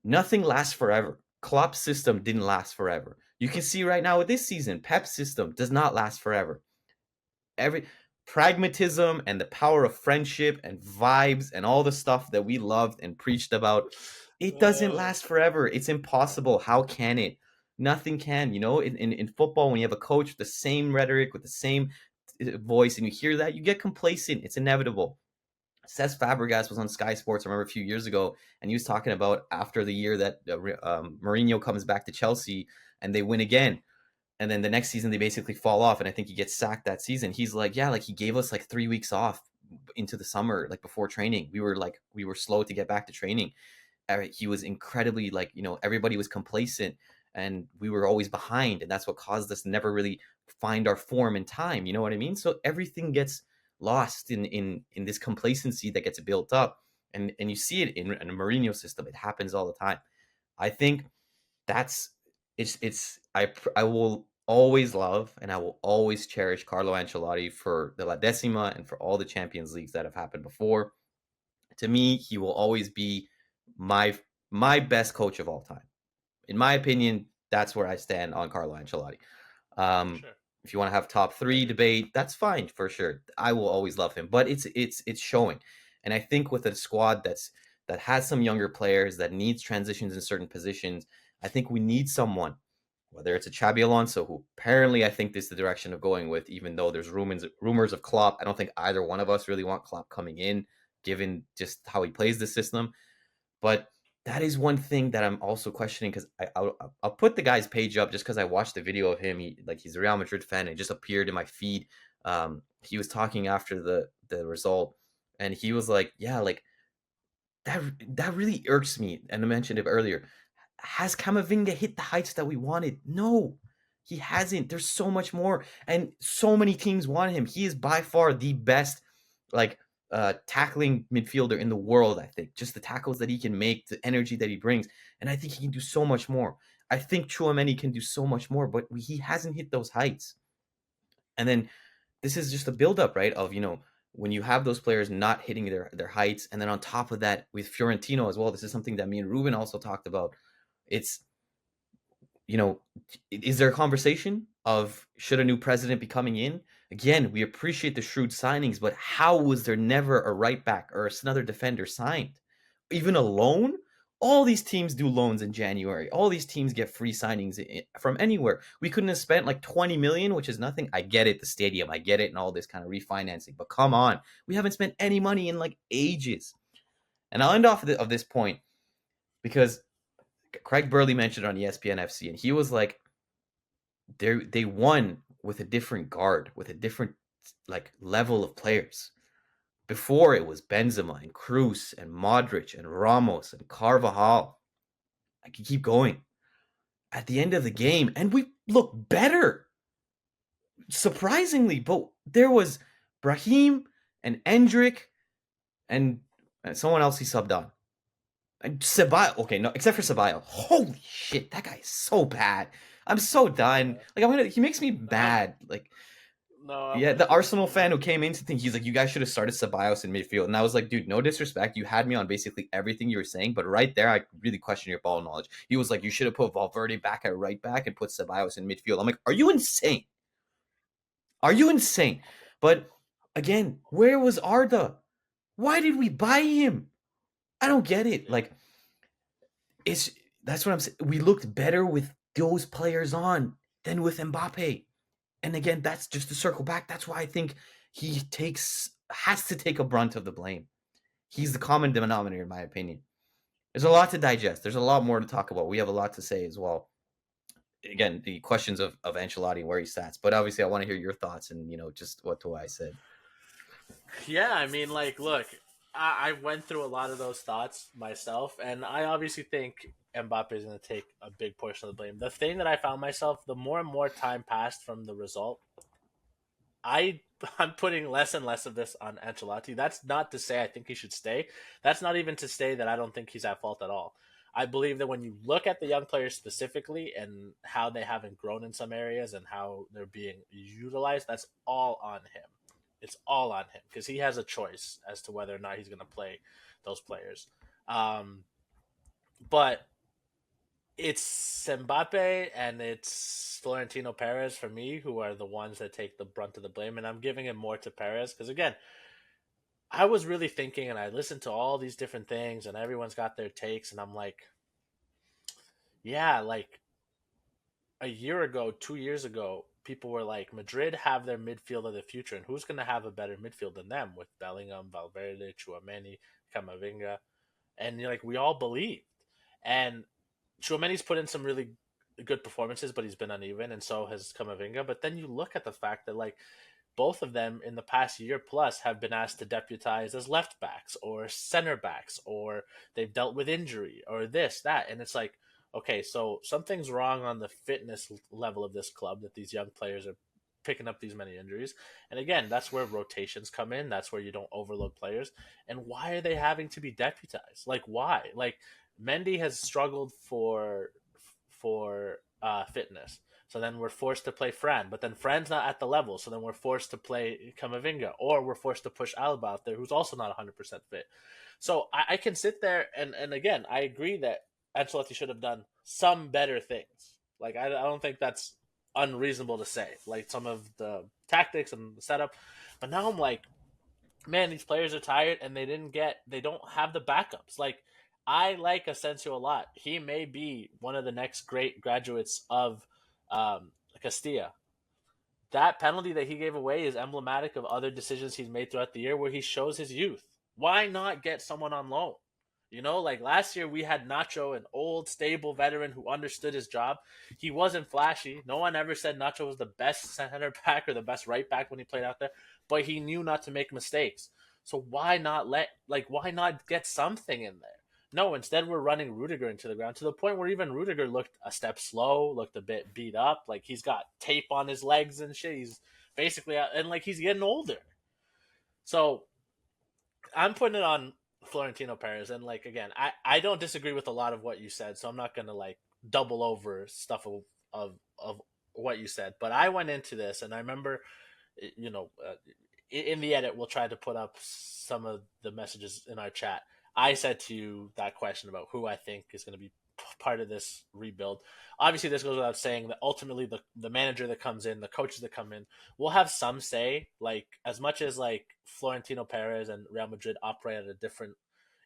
Nothing lasts forever. Klopp's system didn't last forever. You can see right now with this season, Pep's system does not last forever. Every pragmatism and the power of friendship and vibes and all the stuff that we loved and preached about, it doesn't last forever. It's impossible. How can it? Nothing can. In football, when you have a coach with the same rhetoric, with the same voice, and you hear that, you get complacent. It's inevitable. Cesc Fabregas was on Sky Sports, I remember a few years ago, and he was talking about after the year that Mourinho comes back to Chelsea and they win again. And then the next season they basically fall off, and I think he gets sacked that season. He's like, yeah, like he gave us like 3 weeks off into the summer, like before training. We were slow to get back to training. He was incredibly everybody was complacent and we were always behind, and that's what caused us to never really find our form in time. You know what I mean? So everything gets lost in this complacency that gets built up, and you see it in a Mourinho system. It happens all the time. I think that's I will always love and I will always cherish Carlo Ancelotti for the La Decima and for all the Champions Leagues that have happened before. To me, he will always be my best coach of all time. In my opinion, that's where I stand on Carlo Ancelotti. Sure. If you want to have top three debate, that's fine for sure. I will always love him, but it's showing, and I think with a squad that has some younger players that needs transitions in certain positions, I think we need someone, whether it's a Xabi Alonso, who apparently I think this is the direction of going with, even though there's rumors of Klopp. I don't think either one of us really want Klopp coming in, given just how he plays the system. But that is one thing that I'm also questioning, because I'll put the guy's page up just because I watched the video of him. He's a Real Madrid fan. It just appeared in my feed. He was talking after the result, and he was like, "Yeah, like that really irks me." And I mentioned it earlier. Has Camavinga hit the heights that we wanted? No, he hasn't. There's so much more, and so many teams want him. He is by far the best, like tackling midfielder in the world. I think just the tackles that he can make, the energy that he brings, and I think he can do so much more. I think Chouameni can do so much more, but he hasn't hit those heights. And then this is just a buildup, right? Of when you have those players not hitting their heights, and then on top of that, with Fiorentino as well, this is something that me and Ruben also talked about. It's is there a conversation of should a new president be coming in? Again, we appreciate the shrewd signings, but how was there never a right back or another defender signed? Even a loan? All these teams do loans in January. All these teams get free signings from anywhere. We couldn't have spent like 20 million, which is nothing. I get it, the stadium, I get it, and all this kind of refinancing, but come on, we haven't spent any money in like ages. And I'll end off of this point because Craig Burley mentioned on ESPN FC, and he was like, they won with a different guard, with a different like level of players. Before it was Benzema and Cruz and Modric and Ramos and Carvajal. I can keep going. at the end of the game, and we look better, surprisingly. But there was Brahim and Endrick and someone else he subbed on. And Ceballos, okay, no, except for Ceballos. Holy shit, that guy is so bad. I'm so done. Yeah. Like he makes me mad. Like, No, I'm yeah, the with you. Arsenal fan who came in to think he's like, you guys should have started Ceballos in midfield. And I was like, dude, no disrespect. You had me on basically everything you were saying, but right there, I really question your ball knowledge. He was like, you should have put Valverde back at right back and put Ceballos in midfield. I'm like, are you insane? Are you insane? But again, where was Arda? Why did we buy him? I don't get it. Yeah. Like, it's that's what I'm saying. We looked better with those players on than with Mbappe. And again, that's just to circle back. That's why I think he has to take a brunt of the blame. He's the common denominator, in my opinion. There's a lot to digest. There's a lot more to talk about. We have a lot to say as well. Again, the questions of Ancelotti and where he stats. But obviously, I want to hear your thoughts and just what I said. Yeah, I mean, like, look, I went through a lot of those thoughts myself, and I obviously think Mbappe is going to take a big portion of the blame. The thing that I found myself, the more and more time passed from the result, I I'm putting less and less of this on Ancelotti. That's not to say I think he should stay. That's not even to say that I don't think he's at fault at all. I believe that when you look at the young players specifically and how they haven't grown in some areas and how they're being utilized, that's all on him. It's all on him because he has a choice as to whether or not he's going to play those players. Um, but it's Mbappe and it's Florentino Perez for me who are the ones that take the brunt of the blame, and I'm giving it more to Perez because again, I was really thinking and I listened to all these different things and everyone's got their takes, and I'm like, yeah, like a year ago, 2 years ago, people were like, Madrid have their midfield of the future, and who's going to have a better midfield than them with Bellingham, Valverde, Chouameni, Camavinga, and you're like, we all believed, and Chouameni's put in some really good performances, but he's been uneven, and so has Camavinga. But then you look at the fact that like both of them in the past year plus have been asked to deputize as left backs or center backs, or they've dealt with injury or this that, and it's like, okay, so something's wrong on the fitness level of this club that these young players are picking up these many injuries. And again, that's where rotations come in. That's where you don't overload players. And why are they having to be deputized? Like why? Like Mendy has struggled for fitness. So then we're forced to play Fran, but then Fran's not at the level. So then we're forced to play Camavinga, or we're forced to push Alba out there, who's also not 100% fit. So I can sit there and again, I agree that Ancelotti should have done some better things. Like I don't think that's unreasonable to say. Like some of the tactics and the setup, but now I'm like, man, these players are tired and they don't have the backups. Like I like Asensio a lot. He may be one of the next great graduates of Castilla. That penalty that he gave away is emblematic of other decisions he's made throughout the year where he shows his youth. Why not get someone on loan? You know, like last year we had Nacho, an old, stable veteran who understood his job. He wasn't flashy. No one ever said Nacho was the best center back or the best right back when he played out there, but he knew not to make mistakes. So why not get something in there? No, instead we're running Rudiger into the ground to the point where even Rudiger looked a step slow, looked a bit beat up. Like he's got tape on his legs and shit. He's basically out, and like he's getting older. So I'm putting it on Florentino Perez, and like again, I don't disagree with a lot of what you said, so I'm not gonna like double over stuff of what you said. But I went into this, and I remember, you know, in the edit, we'll try to put up some of the messages in our chat. I said to you that question about who I think is going to be part of this rebuild. Obviously, this goes without saying that ultimately the manager that comes in, the coaches that come in, will have some say. Like as much as like Florentino Perez and Real Madrid operate at a different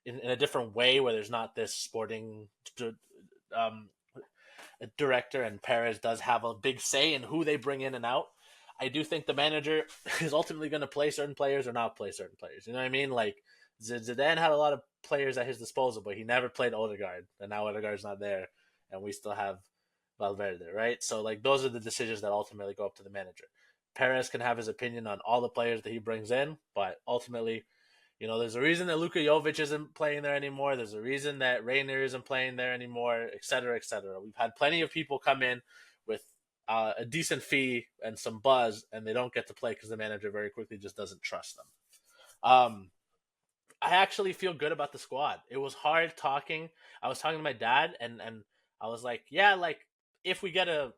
in a different way, where there's not this sporting um, director, and Perez does have a big say in who they bring in and out. I do think the manager is ultimately going to play certain players or not play certain players. You know what I mean? Like Zidane had a lot of players at his disposal, but he never played Odegaard, and now Odegaard's not there, and we still have Valverde, right? So like those are the decisions that ultimately go up to the manager. Perez can have his opinion on all the players that he brings in, but ultimately You know, there's a reason that Luka Jovic isn't playing there anymore. There's a reason that Rainier isn't playing there anymore, et cetera, et cetera. We've had plenty of people come in with a decent fee and some buzz, and they don't get to play because the manager very quickly just doesn't trust them. Um, I actually feel good about the squad. It was hard talking. I was talking to my dad, and I was like, yeah, like if we get a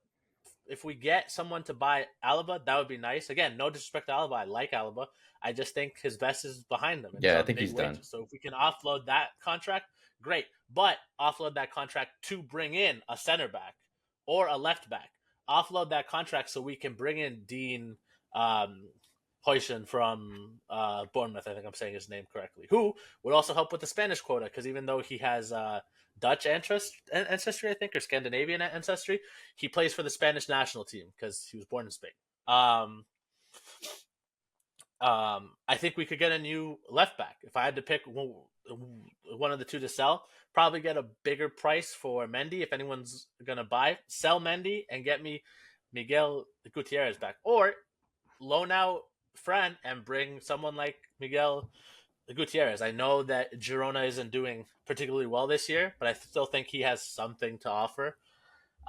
if we get someone to buy Alaba, that would be nice. Again, no disrespect to Alaba. I like Alaba. I just think his best is behind them Yeah, I on think big he's done. wages. So if we can offload that contract, great. But offload that contract to bring in a center back or a left back. Offload that contract so we can bring in Dean Huijsen from Bournemouth. I think I'm saying his name correctly. Who would also help with the Spanish quota because even though he has Dutch ancestry, I think, or Scandinavian ancestry, he plays for the Spanish national team because he was born in Spain. Um, I think we could get a new left back. If I had to pick one of the two to sell, probably get a bigger price for Mendy if anyone's gonna buy. Sell Mendy and get me Miguel Gutierrez back, or loan out Fran and bring someone like Miguel Gutierrez. I know that Girona isn't doing particularly well this year, but I still think he has something to offer.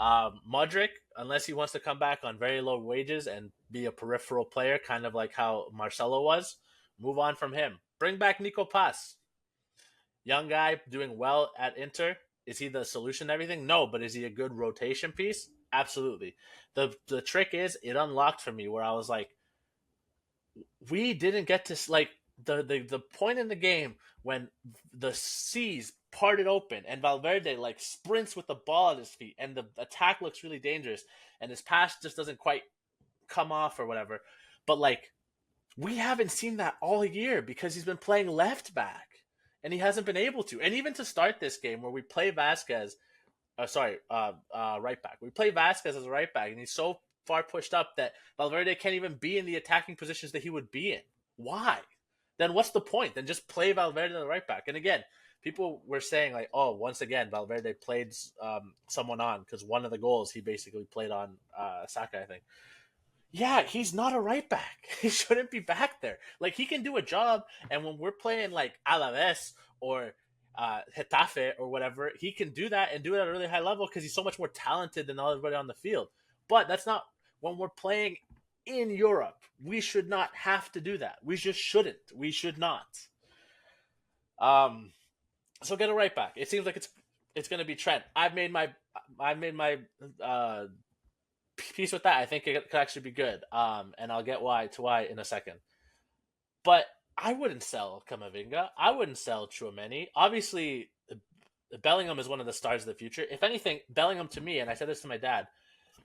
Modric, unless he wants to come back on very low wages and be a peripheral player, kind of like how Marcelo was, move on from him. Bring back Nico Paz. Young guy doing well at Inter. Is he the solution to everything? No, but is he a good rotation piece? Absolutely. The trick is it unlocked for me where I was like, we didn't get to like the point in the game when the seas parted open and Valverde like sprints with the ball at his feet and the attack looks really dangerous and his pass just doesn't quite come off or whatever. But like we haven't seen that all year because he's been playing left back and he hasn't been able to. And even to start this game where we play Vasquez, right back. We play Vasquez as a right back and he's so far pushed up that Valverde can't even be in the attacking positions that he would be in. Why? Then what's the point? Then just play Valverde at the right back. And again, people were saying like, oh, once again, Valverde played someone on because one of the goals he basically played on Saka, I think. Yeah, he's not a right back. He shouldn't be back there. Like he can do a job, and when we're playing like Alaves or Getafe or whatever, he can do that and do it at a really high level because he's so much more talented than everybody on the field. But that's not when we're playing in Europe. We should not have to do that. We just shouldn't. We should not. Um, so get a right back. It seems like it's going to be Trent. I've made my piece with that. I think it could actually be good. And I'll get why in a second. But I wouldn't sell Camavinga. I wouldn't sell Chouameni. Obviously, Bellingham is one of the stars of the future. If anything, Bellingham to me, and I said this to my dad,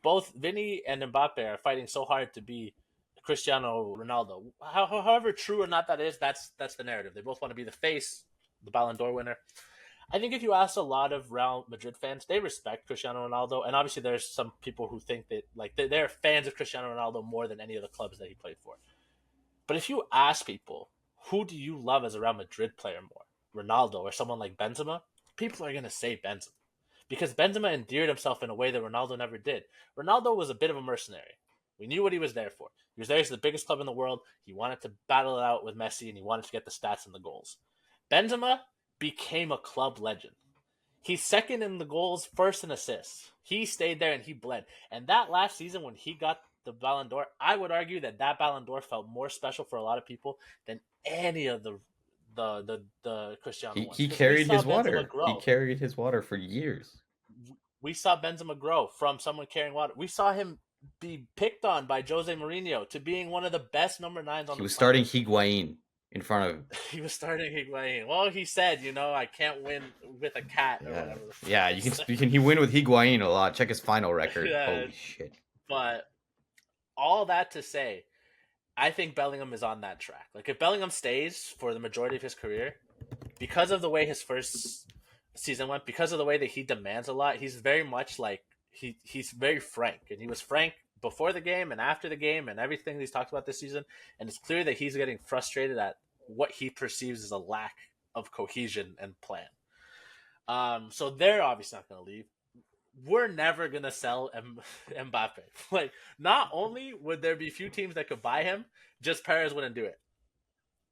both Vinny and Mbappe are fighting so hard to be Cristiano Ronaldo. However true or not that is, that's the narrative. They both want to be the face, the Ballon d'Or winner. I think if you ask a lot of Real Madrid fans, they respect Cristiano Ronaldo, and obviously there's some people who think that like they're fans of Cristiano Ronaldo more than any of the clubs that he played for. But if you ask people, who do you love as a Real Madrid player more, Ronaldo or someone like Benzema? People are going to say Benzema because Benzema endeared himself in a way that Ronaldo never did. Ronaldo was a bit of a mercenary. We knew what he was there for. He was there as the biggest club in the world. He wanted to battle it out with Messi, and he wanted to get the stats and the goals. Benzema became a club legend. He's second in the goals, first in assists. He stayed there and he bled. And that last season when he got the Ballon d'Or, I would argue that Ballon d'Or felt more special for a lot of people than any of the Cristiano ones He because we carried saw his Benzema water. He grow. carried his water for years. We saw Benzema grow from someone carrying water. We saw him be picked on by Jose Mourinho to being one of the best number nines on He the was planet. starting Higuain in front of him. He was starting Higuain. Well, he said, I can't win with a cat or Yeah, whatever. yeah. He win with Higuain a lot. Check his final record. Yeah, Holy shit. but all that to say, I think Bellingham is on that track. Like if Bellingham stays for the majority of his career, because of the way his first season went, because of the way that he demands a lot, he's very much like he's very frank, and he was frank before the game and after the game and everything he's talked about this season. And it's clear that he's getting frustrated at what he perceives as a lack of cohesion and plan. So they're obviously not going to leave. We're never gonna sell Mbappe. Like, not only would there be few teams that could buy him, just Perez wouldn't do it.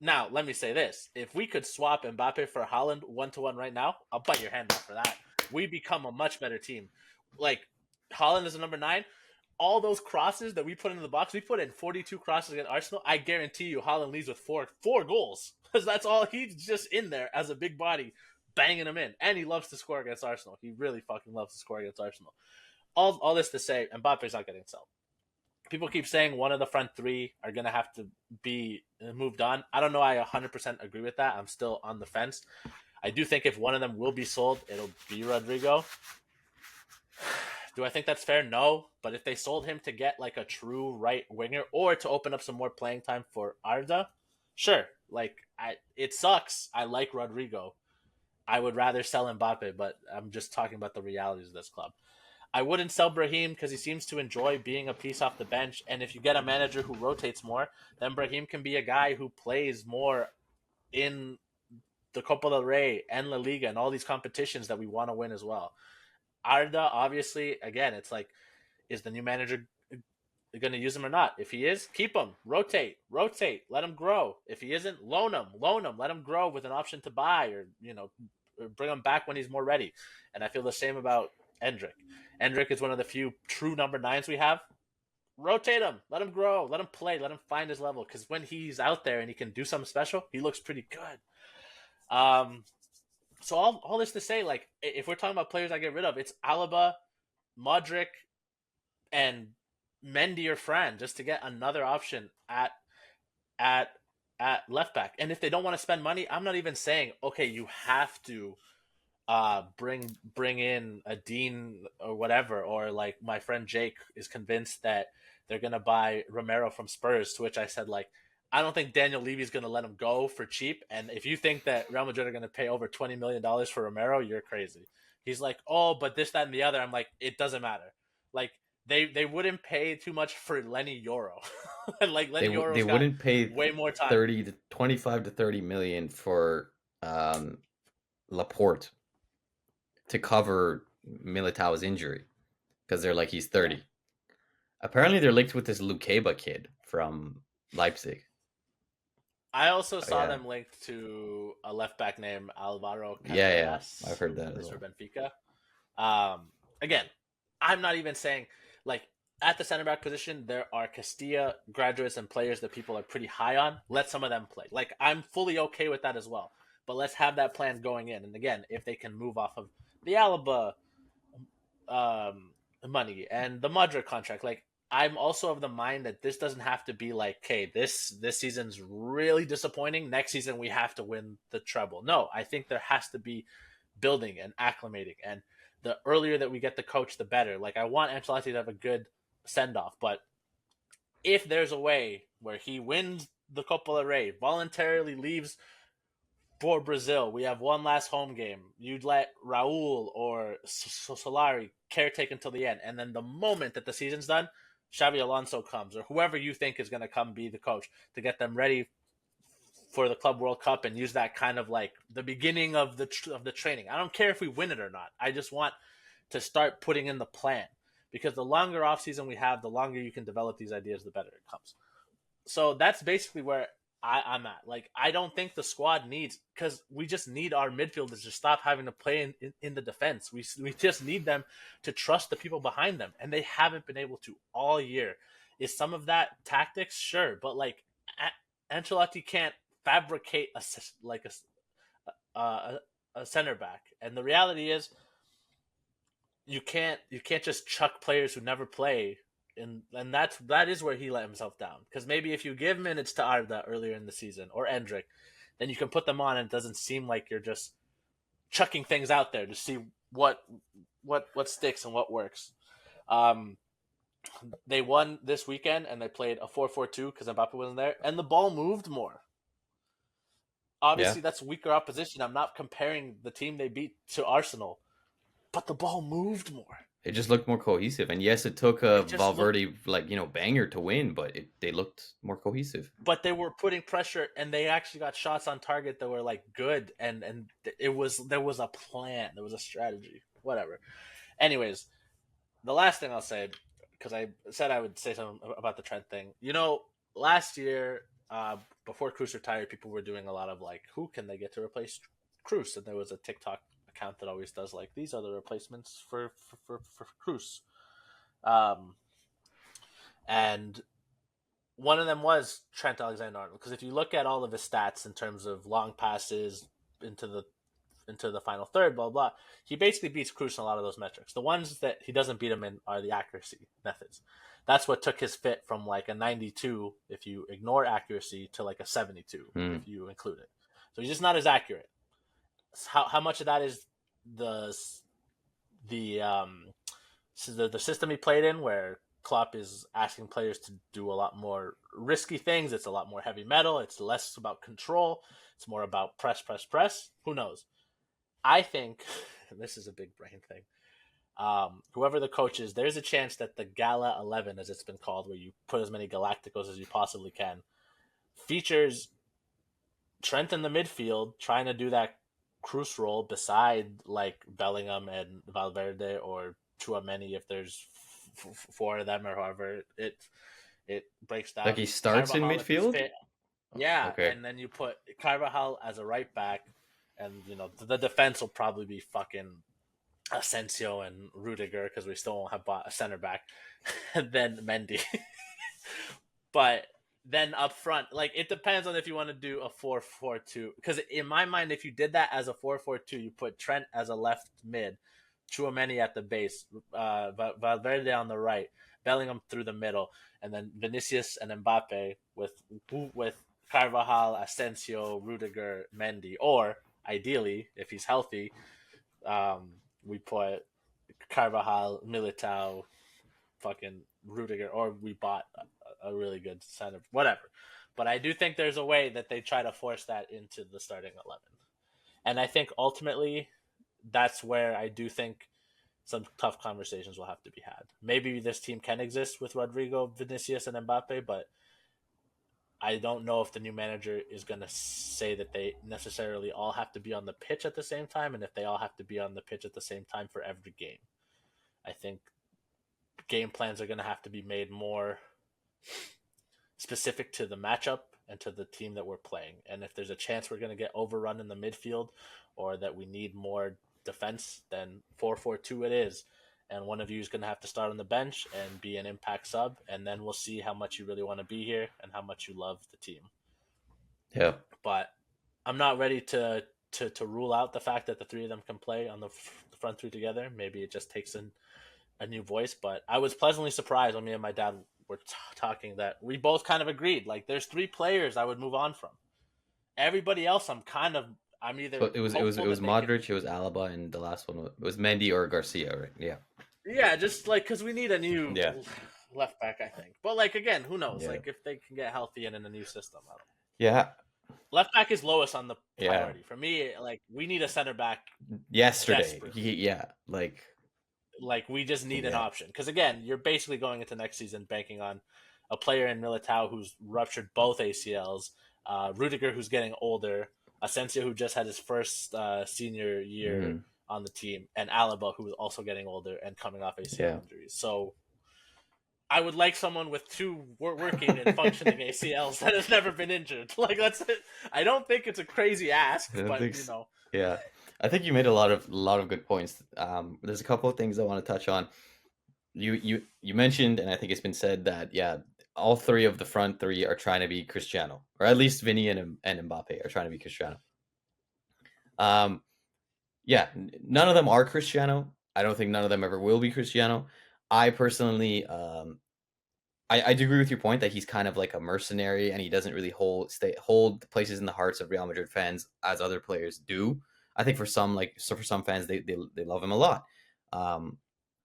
Now, let me say this. If we could swap Mbappe for Haaland 1-1 right now, I'll bite your hand off for that. We become a much better team. Like, Haaland is a number 9. All those crosses that we put into the box, we put in 42 crosses against Arsenal. I guarantee you Haaland leaves with four goals. Because that's all. He's just in there as a big body, banging them in. And he loves to score against Arsenal. He really fucking loves to score against Arsenal. All this to say, Mbappe's not getting sold. People keep saying one of the front three are going to have to be moved on. I don't know. I 100% agree with that. I'm still on the fence. I do think if one of them will be sold, it'll be Rodrigo. Do I think that's fair? No. But if they sold him to get like a true right winger or to open up some more playing time for Arda, sure. Like, it sucks. I like Rodrigo. I would rather sell Mbappe, but I'm just talking about the realities of this club. I wouldn't sell Brahim because he seems to enjoy being a piece off the bench. And if you get a manager who rotates more, then Brahim can be a guy who plays more in the Copa del Rey and La Liga and all these competitions that we want to win as well. Arda, obviously, again, it's like, is the new manager going to use him or not? If he is, keep him. Rotate, let him grow. If he isn't, loan him, let him grow with an option to buy or, bring him back when he's more ready. And I feel the same about Endrick. Endrick is one of the few true number 9s we have. Rotate him, let him grow, let him play, let him find his level. Because when he's out there and he can do something special, he looks pretty good. So all this to say, like, if we're talking about players I get rid of, it's Alaba, Modric, and Mendy or Fran, just to get another option at left back. And if they don't want to spend money, I'm not even saying, okay, you have to bring in a Dean or whatever, or like my friend Jake is convinced that they're gonna buy Romero from Spurs, to which I said, like, I don't think Daniel Levy's gonna let him go for cheap. And if you think that Real Madrid are gonna pay over $20 million for Romero, you're crazy. He's like, oh, but this, that, and the other. I'm like, it doesn't matter. Like, they wouldn't pay too much for Lenny Yoro. And like Lenny They Yoro's got wouldn't pay way more time. 30 to 25 to 30 million for Laporte to cover Militao's injury because they're like, he's 30. Yeah. Apparently, they're linked with this Lukeba kid from Leipzig. I also saw them linked to a left back named Alvaro Carreras. Yeah, I've heard that as well. For Benfica. Again, I'm not even saying, like, at the center back position, there are Castilla graduates and players that people are pretty high on. Let some of them play. Like, I'm fully okay with that as well. But let's have that plan going in. And again, if they can move off of the Alaba money and the Modric contract, like, I'm also of the mind that this doesn't have to be like, okay, this season's really disappointing. Next season we have to win the treble. No, I think there has to be building and acclimating, and the earlier that we get the coach, the better. Like, I want Ancelotti to have a good send off, but if there's a way where he wins the Copa del Rey, voluntarily leaves for Brazil, we have one last home game. You'd let Raul or Solari caretake until the end, and then the moment that the season's done, Xabi Alonso comes, or whoever you think is going to come be the coach to get them ready for the Club World Cup and use that kind of like the beginning of the training. I don't care if we win it or not. I just want to start putting in the plan, because the longer off season we have, the longer you can develop these ideas, the better it comes. So that's basically where I'm at. Like, I don't think the squad needs, because we just need our midfielders to stop having to play in the defense. We just need them to trust the people behind them, and they haven't been able to all year. Is some of that tactics? Sure, but like, Ancelotti can't fabricate a center back, and the reality is you can't just chuck players who never play. And that is where he let himself down. Because maybe if you give minutes to Arda earlier in the season or Endrick, then you can put them on and it doesn't seem like you're just chucking things out there to see what sticks and what works. They won this weekend and they played a 4-4-2 because Mbappe wasn't there, and the ball moved more. Obviously, that's weaker opposition. I'm not comparing the team they beat to Arsenal, but the ball moved more. It just looked more cohesive. And yes, it took a Valverde banger to win, but they looked more cohesive. But they were putting pressure, and they actually got shots on target that were like good, and there was a plan, there was a strategy, whatever. Anyways, the last thing I'll say, because I said I would say something about the Trent thing. Last year before Cruz retired, people were doing a lot of like, who can they get to replace Cruz? And there was a TikTok account that always does like, these are the replacements for Cruz. Um, and one of them was Trent Alexander-Arnold, because if you look at all of his stats in terms of long passes into the final third, blah blah, he basically beats Cruz in a lot of those metrics. The ones that he doesn't beat him in are the accuracy methods. That's what took his fit from like a 92 if you ignore accuracy to like a 72 if you include it. So he's just not as accurate. How much of that is the the um the system he played in, where Klopp is asking players to do a lot more risky things. It's a lot more heavy metal. It's less about control. It's more about press, press, press. Who knows? I think, and this is a big brain thing, whoever the coach is, there's a chance that the Gala 11, as it's been called, where you put as many Galacticos as you possibly can, features Trent in the midfield trying to do that Cruz role beside like Bellingham and Valverde or Chouameni if there's four of them or however it breaks down. Like he starts in midfield? Yeah, Okay. and then you put Carvajal as a right back, and the defense will probably be fucking Asensio and Rudiger because we still won't have bought a center back, and then Mendy. But then up front, like it depends on if you want to do a 4-4-2. Because in my mind, if you did that as a 4-4-2, you put Trent as a left mid, Chouameni at the base, Valverde on the right, Bellingham through the middle, and then Vinicius and Mbappe with Carvajal, Asensio, Rudiger, Mendy. Or ideally, if he's healthy, we put Carvajal, Militao, fucking Rudiger, or we bought a really good center, whatever. But I do think there's a way that they try to force that into the starting 11. And I think ultimately that's where I do think some tough conversations will have to be had. Maybe this team can exist with Rodrigo, Vinicius, and Mbappe, but I don't know if the new manager is going to say that they necessarily all have to be on the pitch at the same time, and if they all have to be on the pitch at the same time for every game. I think game plans are going to have to be made more specific to the matchup and to the team that we're playing. And if there's a chance we're going to get overrun in the midfield or that we need more defense, then 4-4-2 it is. And one of you is going to have to start on the bench and be an impact sub. And then we'll see how much you really want to be here and how much you love the team. Yeah. But I'm not ready to rule out the fact that the three of them can play on the front three together. Maybe it just takes a new voice. But I was pleasantly surprised when me and my dad were talking that we both kind of agreed. Like, there's three players I would move on from. Everybody else, I'm either. So it was Modric, it was Alaba, and the last one was Mendy or Garcia, right? Yeah. Yeah, just like because we need a new left back, I think. But like again, who knows? Like if they can get healthy and in a new system. Yeah. Left back is lowest on the priority for me. Like we need a center back yesterday. Like we just need an option because again, you're basically going into next season banking on a player in Militao who's ruptured both ACLs, Rudiger who's getting older, Asensio who just had his first senior year on the team, and Alaba who is also getting older and coming off ACL injuries. So I would like someone with two working and functioning ACLs that has never been injured. Like that's it. I don't think it's a crazy ask, but Yeah. I think you made a lot of good points. There's a couple of things I want to touch on. You mentioned, and I think it's been said that all three of the front three are trying to be Cristiano, or at least Vinny and Mbappe are trying to be Cristiano. None of them are Cristiano. I don't think none of them ever will be Cristiano. I personally, I do agree with your point that he's kind of like a mercenary and he doesn't really hold places in the hearts of Real Madrid fans as other players do. I think for some fans, they love him a lot.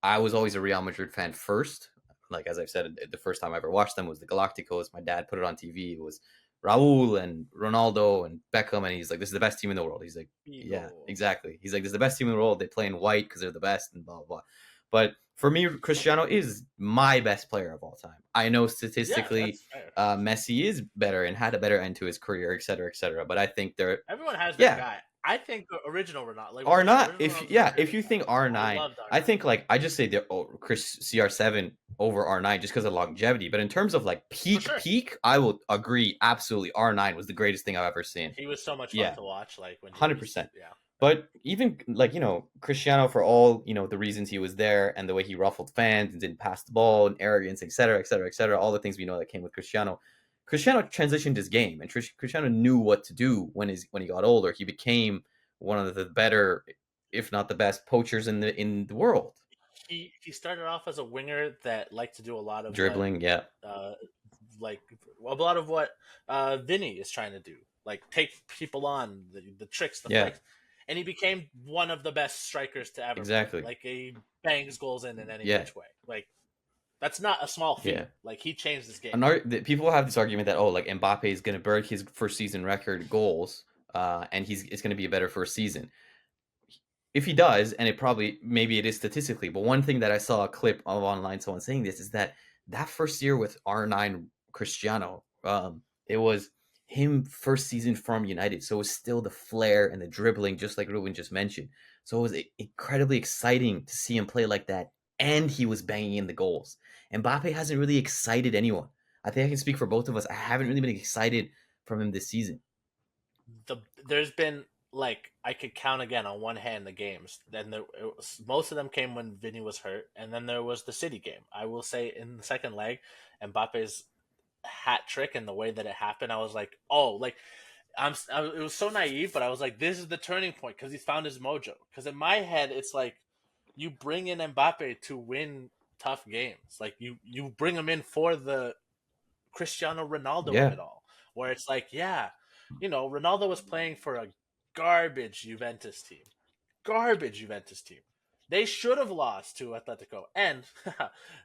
I was always a Real Madrid fan first. Like, as I've said, the first time I ever watched them was the Galacticos. My dad put it on TV. It was Raul and Ronaldo and Beckham. And he's like, this is the best team in the world. He's like, yeah, exactly. He's like, this is the best team in the world. They play in white because they're the best and blah, blah, blah. But for me, Cristiano is my best player of all time. I know statistically Messi is better and had a better end to his career, et cetera, et cetera. But I think everyone has that guy. I think original Ronaldo. Like, R9. If you think R9, I think like I just say Chris CR7 over R9 just because of longevity. But in terms of like For peak sure. peak, I will agree absolutely. R9 was the greatest thing I've ever seen. He was so much fun Yeah, to watch. Like when he was, 100%. yeah. But even like, Cristiano, for all the reasons he was there and the way he ruffled fans and didn't pass the ball and arrogance, etc., etc., etc., all the things we know that came with Cristiano. Cristiano transitioned his game, and Cristiano knew what to do when he got older. He became one of the better, if not the best, poachers in the world. He started off as a winger that liked to do a lot of what Dribbling, yeah, uh like a lot of what Vinny is trying to do, like take people on the tricks, the yeah, flicks, and he became one of the best strikers to ever play. exactly, Like he bangs goals in any yeah, which way. Like that's not a small yeah. feat. Like he changed this game. People have this argument that, oh, like Mbappe is going to break his first season record goals, and it's going to be a better first season. If he does, and maybe it is statistically, but one thing that I saw a clip of online, someone saying this, is that first year with R9 Cristiano, it was him first season from United, so it was still the flair and the dribbling, just like Ruben just mentioned. So it was incredibly exciting to see him play like that, and he was banging in the goals. Mbappe hasn't really excited anyone. I think I can speak for both of us. I haven't really been excited from him this season. There's been, like, I could count again on one hand the games. Then most of them came when Vinny was hurt, and then there was the City game. I will say in the second leg, Mbappe's hat trick and the way that it happened, I was like, oh, like it was so naive, but I was like, this is the turning point because he's found his mojo. Because in my head, it's like you bring in Mbappe to win tough games. Like you bring him in for the Cristiano Ronaldo of Yeah, it all, where it's like, yeah, Ronaldo was playing for a garbage Juventus team. Garbage Juventus team. They should have lost to Atletico. And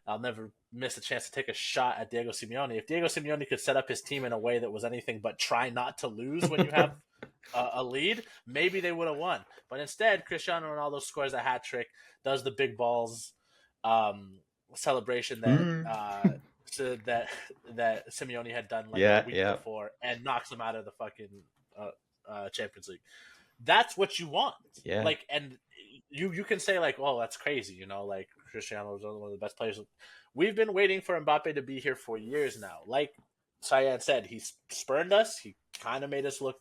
I'll never miss a chance to take a shot at Diego Simeone. If Diego Simeone could set up his team in a way that was anything but try not to lose when you have a lead, maybe they would have won. But instead, Cristiano Ronaldo scores a hat trick, does the big balls um, celebration that mm. so that that Simeone had done like a Yeah, week yeah, before and knocks them out of the fucking Champions League. That's what you want. yeah. Like, and you can say like, oh, that's crazy, like Cristiano is one of the best players. We've been waiting for Mbappe to be here for years now. Like Shayan said, he spurned us. He kind of made us look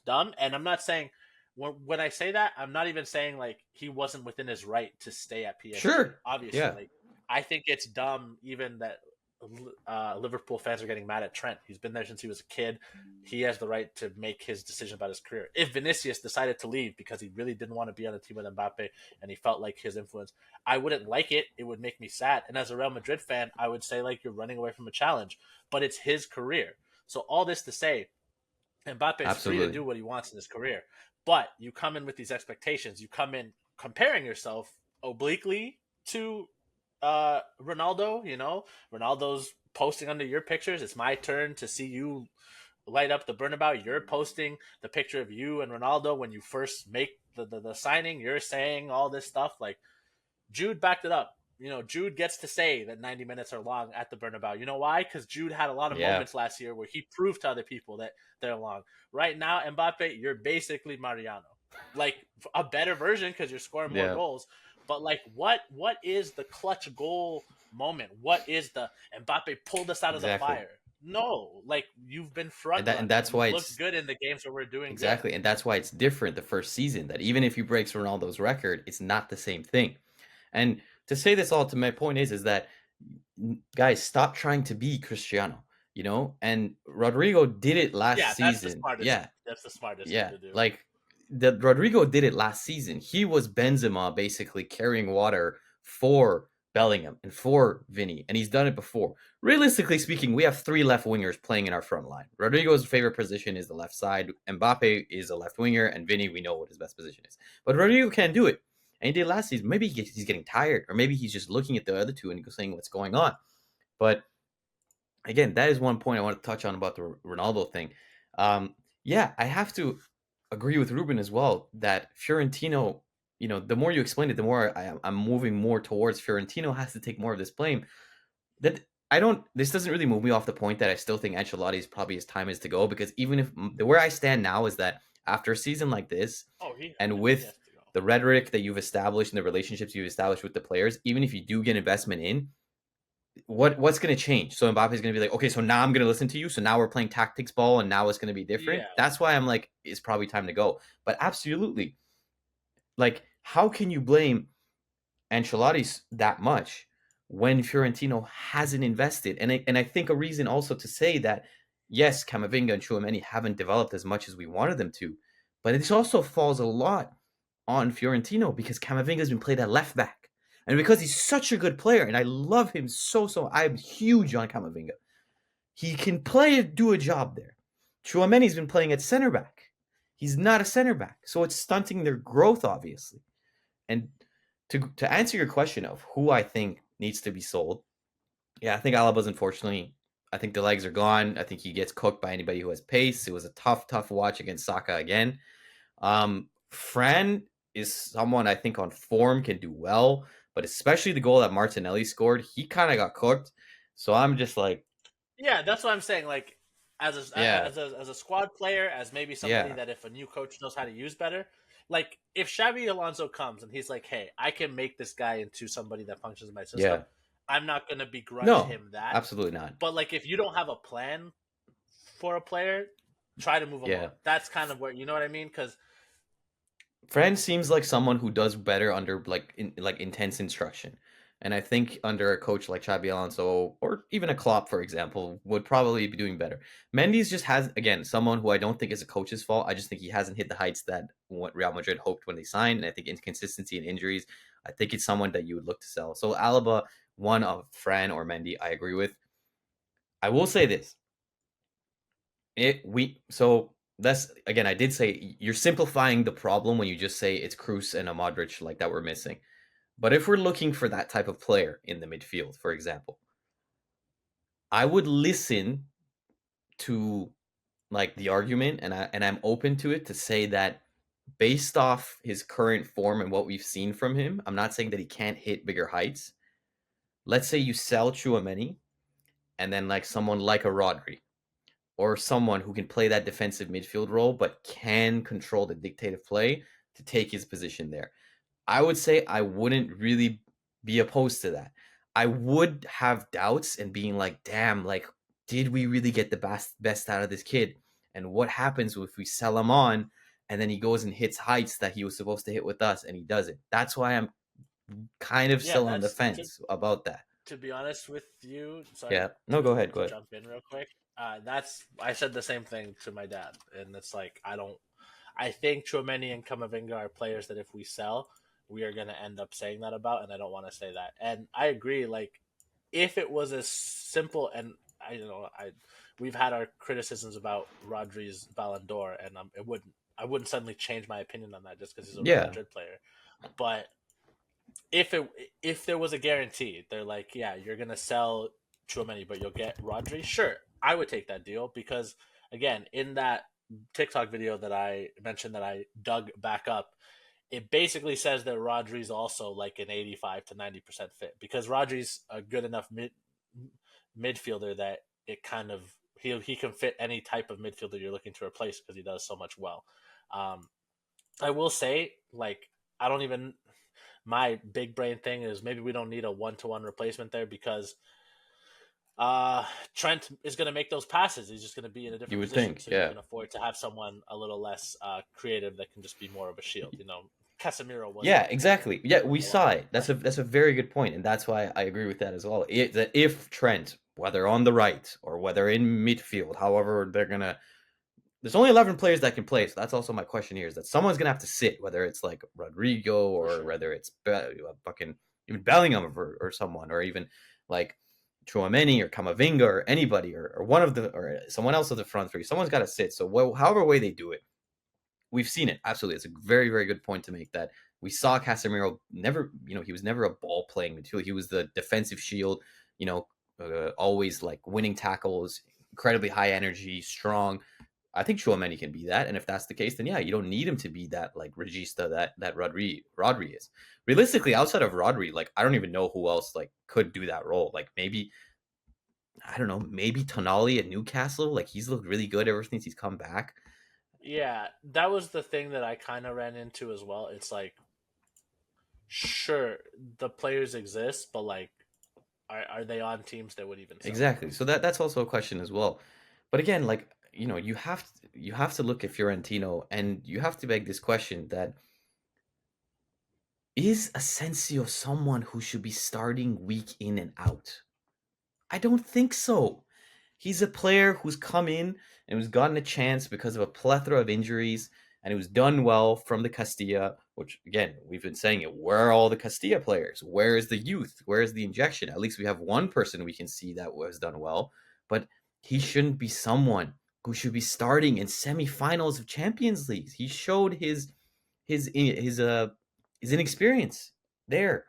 dumb. And I'm not saying when I say that, I'm not even saying like he wasn't within his right to stay at PSG. Sure. Obviously, Yeah. like I think it's dumb even that Liverpool fans are getting mad at Trent. He's been there since he was a kid. He has the right to make his decision about his career. If Vinicius decided to leave because he really didn't want to be on the team with Mbappe and he felt like his influence, I wouldn't like it. It would make me sad. And as a Real Madrid fan, I would say like you're running away from a challenge. But it's his career. So all this to say, Mbappe is free to Absolutely. do what he wants in his career. But you come in with these expectations. You come in comparing yourself obliquely to Ronaldo. Ronaldo's posting under your pictures. It's my turn to see you light up the Bernabeu. You're posting the picture of you and Ronaldo when you first make the signing. You're saying all this stuff. Like Jude backed it up. Jude gets to say that 90 minutes are long at the Bernabeu. You know why? Because Jude had a lot of Yeah. moments last year where he proved to other people that they're long. Right now, Mbappe, you're basically Mariano. Like a better version because you're scoring more Yeah. goals. But like, what is the clutch goal moment? What is the Mbappe pulled us out of the Exactly. fire? No, like you've been And front that and running. that's why You've looked it's good in the games where we're doing good. exactly, and that's why it's different the first season. That even if he breaks Ronaldo's record, it's not the same thing. And to say this all to my point is that guys, stop trying to be Cristiano, And Rodrigo did it last Yeah, that's the season. smartest. Yeah, That's the smartest thing yeah. to do. Like the Rodrigo did it last season. He was Benzema basically carrying water for Bellingham and for Vinny, and he's done it before. Realistically speaking, we have three left wingers playing in our front line. Rodrigo's favorite position is the left side. Mbappe is a left winger, and Vinny, we know what his best position is. But Rodrigo can't do it. And he did last season. Maybe he's getting tired, or maybe he's just looking at the other two and saying what's going on. But again, that is one point I want to touch on about the Ronaldo thing. Yeah, I have to agree with Ruben as well that Fiorentino, the more you explain it, the more I'm moving more towards Fiorentino has to take more of this blame. That I don't. This doesn't really move me off the point that I still think Ancelotti is probably his time is to go, because even if where I stand now is that after a season like this, Oh, and he with has to go. the rhetoric that you've established and the relationships you've established with the players, even if you do get investment in, what's going to change? So Mbappe's going to be like, okay, so now I'm going to listen to you. So now we're playing tactics ball, and now it's going to be different. Yeah, That's why I'm like, it's probably time to go. But absolutely, like, how can you blame Ancelotti's that much when Fiorentino hasn't invested? And I think a reason also to say that yes, Camavinga and Chouameni haven't developed as much as we wanted them to, but this also falls a lot on Fiorentino because Camavinga's been played at left back. And because he's such a good player, and I love him so, I'm huge on Camavinga. He can do a job there. Chouameni's been playing at center back. He's not a center back, so it's stunting their growth, obviously. And to answer your question of who I think needs to be sold, yeah, I think Alaba's unfortunately. I think the legs are gone. I think he gets cooked by anybody who has pace. It was a tough watch against Saka again. Fran is someone I think on form can do well, but especially the goal that Martinelli scored, he kind of got cooked. So I'm just like, yeah, that's what I'm saying. Like yeah, as a squad player, as maybe somebody yeah, that if a new coach knows how to use better, like if Xabi Alonso comes and he's like, "Hey, I can make this guy into somebody that functions in my system," yeah. I'm not gonna begrudge No, him that. absolutely not. But like if you don't have a plan for a player, try to move them Yeah. on. That's kind of where you know what I mean? Because Fran seems like someone who does better under like intense instruction. And I think under a coach like Xabi Alonso or even a Klopp, for example, would probably be doing better. Mendy's just has again someone who I don't think is a coach's fault. I just think he hasn't hit the heights that what Real Madrid hoped when they signed. And I think inconsistency and injuries. I think it's someone that you would look to sell. So Alaba, one of Fran or Mendy, I agree with. I will say this: it we so that's again, I did say you're simplifying the problem when you just say it's Cruz and a Modric like that we're missing. But if we're looking for that type of player in the midfield, for example, I would listen to like the argument and I'm open to it to say that based off his current form and what we've seen from him, I'm not saying that he can't hit bigger heights. Let's say you sell Chouameni and then like someone like a Rodri or someone who can play that defensive midfield role but can control the dictative play to take his position there. I would say I wouldn't really be opposed to that. I would have doubts and being like, damn, like, did we really get the best out of this kid? And what happens if we sell him on and then he goes and hits heights that he was supposed to hit with us and he doesn't? That's why I'm kind of yeah, still on the that's fence about that. to be honest with you. Sorry Yeah. No, go ahead. Go to ahead. jump in real quick. That's I said the same thing to my dad, and it's like I don't. I think Chouameni and Camavinga are players that if we sell, we are going to end up saying that about, and I don't want to say that. And I agree. Like, if it was as simple, and I you know I we've had our criticisms about Rodri's Ballon d'Or, and I wouldn't suddenly change my opinion on that just because he's a Real Yeah. Madrid player. But if there was a guarantee, they're like, yeah, you're gonna sell Chouameni, but you'll get Rodri. Sure, I would take that deal because again, in that TikTok video that I mentioned that I dug back up, it basically says that Rodri's also like an 85 to 90% fit because Rodri's a good enough midfielder that it kind of he can fit any type of midfielder you're looking to replace because he does so much well. Um, I will say, like, I don't even my big brain thing is maybe we don't need a 1-to-1 replacement there because Trent is going to make those passes. He's just going to be in a You different would position, think. so you Yeah. can afford to have someone a little less creative that can just be more of a shield. You know, Casemiro wasn't Yeah, like that exactly. Yeah, for we a long saw time. it. That's a very good point, and that's why I agree with that as well. That if Trent, whether on the right or whether in midfield, however they're gonna, there's only 11 players that can play. So that's also my question here: is that someone's gonna have to sit, whether it's like Rodrigo For or sure. whether it's fucking even Bellingham or someone, or even like Chouameni or Camavinga or anybody or one of the or someone else of the front three. Someone's got to sit. So however way they do it, we've seen it. Absolutely. It's a very good point to make that we saw Casemiro never, he was never a ball playing midfielder. He was the defensive shield, always like winning tackles, incredibly high energy, strong. I think Chouameni can be that, and if that's the case, then yeah, you don't need him to be that like regista that Rodri is. Realistically, outside of Rodri, like I don't even know who else like could do that role. Like maybe I don't know, maybe Tonali at Newcastle. Like he's looked really good ever since he's come back. Yeah, that was the thing that I kind of ran into as well. It's like, sure, the players exist, but like, are they on teams that would even sell him? Exactly. So that's also a question as well. But again, like, you have to look at Fiorentino, and you have to beg this question that is Asensio someone who should be starting week in and out? I don't think so. He's a player who's come in and who's gotten a chance because of a plethora of injuries, and who's done well from the Castilla, which, again, we've been saying it. Where are all the Castilla players? Where is the youth? Where is the injection? At least we have one person we can see that has done well, but he shouldn't be someone who should be starting in semifinals of Champions Leagues. He showed his his uh his inexperience there,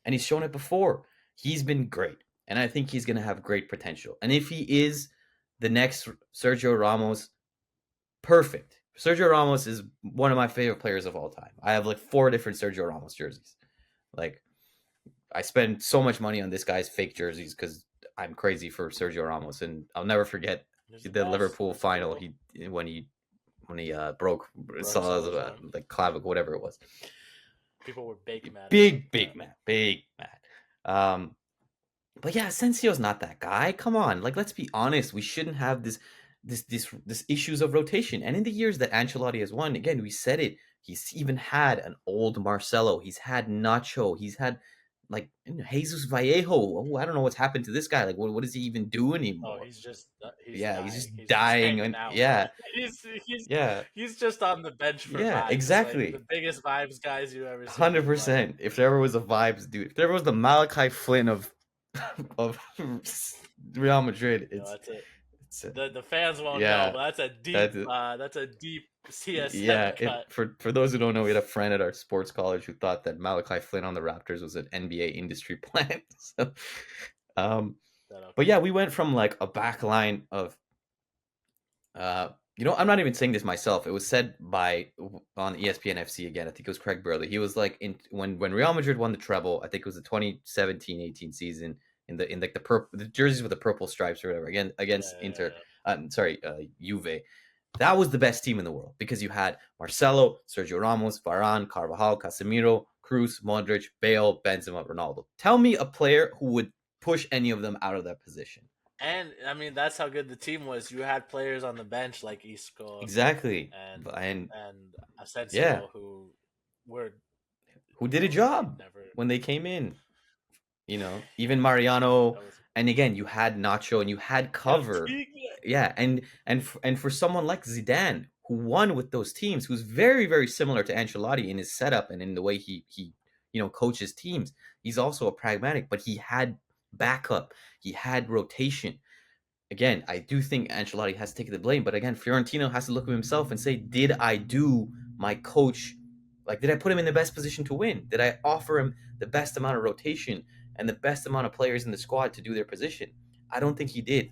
and he's shown it before. He's been great, and I think he's going to have great potential. And if he is the next Sergio Ramos, perfect. Sergio Ramos is one of my favorite players of all time. I have like 4 different Sergio Ramos jerseys. Like, I spend so much money on this guy's fake jerseys because I'm crazy for Sergio Ramos, and I'll never forget He's the the best. Liverpool Let's final. go. When he broke Broke saw someone's arm. like clavicle, whatever it was. People were big mad at him. Big man, big man. But yeah, Asensio's not that guy. Come on, like, let's be honest. We shouldn't have this issues of rotation. And in the years that Ancelotti has won, again, we said it. He's even had an old Marcelo. He's had Nacho. He's had like Jesus Vallejo. Oh, I don't know what's happened to this guy. Like, what does he even do Oh, anymore? he's Yeah, he's dying. just He's just dying. hanging And out. yeah, he's he's yeah, he's just on the bench for yeah, vibes. Like the exactly. biggest vibes guys you ever seen in your life. 100%. If there ever was a vibes, dude. If there ever was the Malachi Flynn of of Real Madrid, You know, that's it. it's The fans won't know, yeah, but that's that's a deep CSM yeah. cut. For those who don't know, we had a friend at our sports college who thought that Malachi Flynn on the Raptors was an NBA industry plant. So, um, That but okay. yeah, we went from like a back line of I'm not even saying this myself. It was said by on ESPN FC again. I think it was Craig Burley. He was like, when Real Madrid won the treble, I think it was the 2017-18 season, in like the jerseys with the purple stripes or whatever, again against Inter. Yeah. Juve. That was the best team in the world because you had Marcelo, Sergio Ramos, Varane, Carvajal, Casemiro, Cruz, Modric, Bale, Benzema, Ronaldo. Tell me a player who would push any of them out of that position. And I mean that's how good the team was. You had players on the bench like Isco Exactly. and And and yeah, Asensio were who did a they job never when they came in. Even Mariano, that was and again, you had Nacho and you had cover. Yeah, and for someone like Zidane, who won with those teams, who's very very similar to Ancelotti in his setup and in the way he coaches teams. He's also a pragmatic, but he had backup, he had rotation. Again, I do think Ancelotti has to take the blame, but again, Fiorentino has to look at himself and say, did I do my coach, like, did I put him in the best position to win? Did I offer him the best amount of rotation and the best amount of players in the squad to do their position? I don't think he did.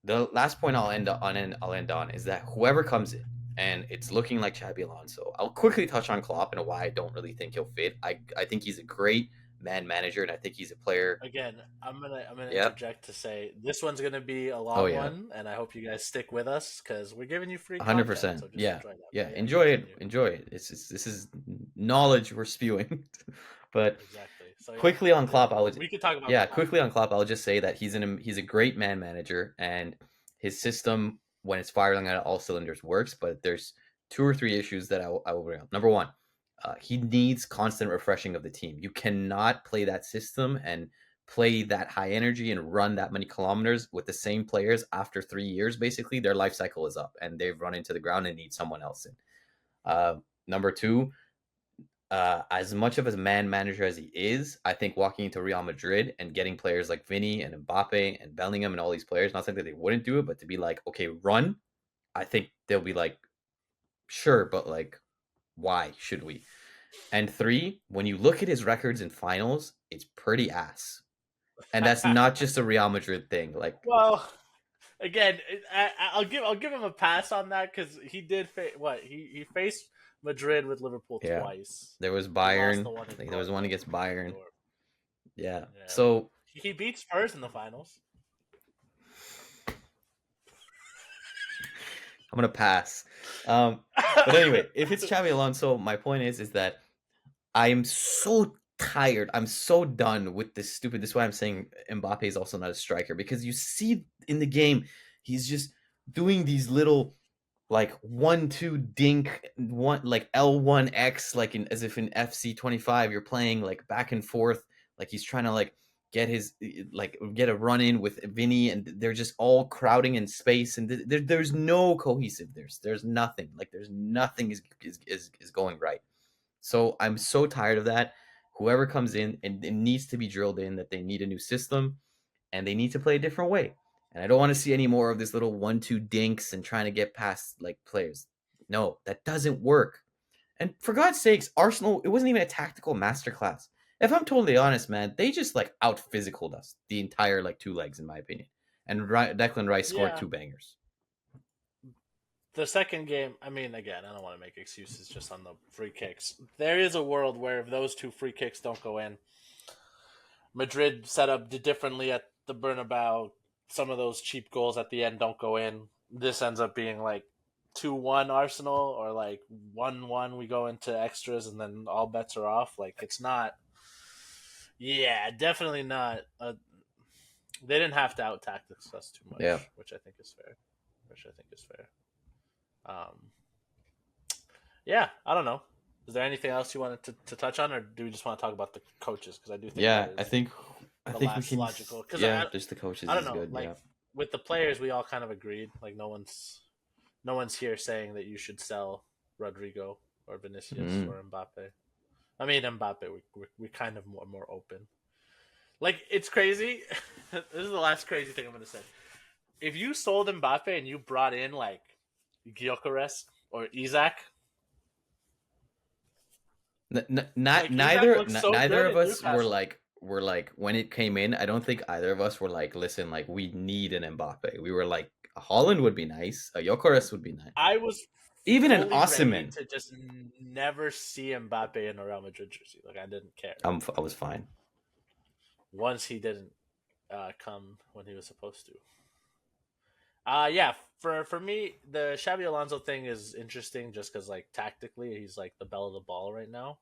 The last point I'll end on is that whoever comes in, and it's looking like Xabi Alonso. I'll quickly touch on Klopp and why I don't really think he'll fit. I think he's a great man manager, and I think he's a player. again. I'm gonna Yep. interject to say this one's gonna be a Oh long yeah. one, and I hope you guys stick with us because we're giving you free content. 100%. So just Yeah. enjoy that. Yeah. But yeah, Enjoy it. continue. Enjoy it. This is knowledge we're spewing. But Exactly. So yeah, quickly on Klopp, we could talk about yeah, Klopp. quickly on Klopp, I'll just say that he's a great man manager, and his system, when it's firing at all cylinders, works. But there's 2 or 3 issues that I will bring up. Number one, he needs constant refreshing of the team. You cannot play that system and play that high energy and run that many kilometers with the same players after 3 years. Basically, their life cycle is up and they've run into the ground and need someone else in. Number two, as much of a man manager as he is, I think walking into Real Madrid and getting players like Vinny and Mbappe and Bellingham and all these players, not saying that they wouldn't do it, but to be like, okay, run, I think they'll be like, sure, but like, why should we? And 3, when you look at his records in finals, it's pretty ass. And that's not just a Real Madrid thing. Like, Well, again, I'll give him a pass on that because he did he faced Madrid with Liverpool yeah, twice. there was He lost Bayern. the one in Like, there was one against Bayern. Dortmund. Yeah. Yeah, So he beat Spurs in the finals. I'm gonna pass. But anyway, if it's Xavi Alonso, my point is that I am so tired. I'm so done with this stupid. This is why I'm saying Mbappe is also not a striker, because you see in the game he's just doing these little like 1-2 dink, one like L1X, like in as if in FC 25 you're playing like back and forth, like he's trying to like get his like get a run in with Vinny, and they're just all crowding in space, and there's no cohesive. There's nothing, like there's nothing is going right. So I'm so tired of that. Whoever comes in, and it needs to be drilled in that they need a new system and they need to play a different way. And I don't want to see any more of this little 1-2 dinks and trying to get past like players. No, that doesn't work. And for God's sakes, Arsenal, it wasn't even a tactical masterclass. If I'm totally honest, man, they just like out physicaled us the entire like 2 legs, in my opinion. And Declan Rice scored Yeah, 2 bangers. the second game, I mean, again, I don't want to make excuses just on the free kicks. There is a world where if those 2 free kicks don't go in, Madrid set up differently at the Bernabeu. Some of those cheap goals at the end don't go in. This ends up being like 2-1 Arsenal, or like 1-1 we go into extras and then all bets are off. Like, it's not. Yeah, definitely not. They didn't have to out tactic us too Yeah. much, which I think is fair. Which I think is fair. Yeah, I don't know. Is there anything else you wanted to touch on, or do we just want to talk about the coaches? Because I do think Yeah, that I is think I the think we last can. logical. Because Yeah, just the coaches I don't is know. good. Like Yeah. with the players, we all kind of agreed. Like no one's here saying that you should sell Rodrigo or Vinicius Mm. or Mbappe. I mean Mbappe, we kind of more open. Like it's crazy. This is the last crazy thing I'm gonna say. If you sold Mbappe and you brought in like Gyökeres or Isaac, Not like Isaac looks so neither good of in us Newcastle. were like when it came in. I don't think either of us were like, listen, like we need an Mbappe. We were like, a Holland would be nice. A Gyökeres would be nice. I was Even an fully ready Osimhen. to just never see Mbappe in a Real Madrid jersey. Like I didn't care I was fine. once he didn't come when he was supposed to. Yeah, for me, the Xabi Alonso thing is interesting just because like tactically he's like the belle of the ball right now.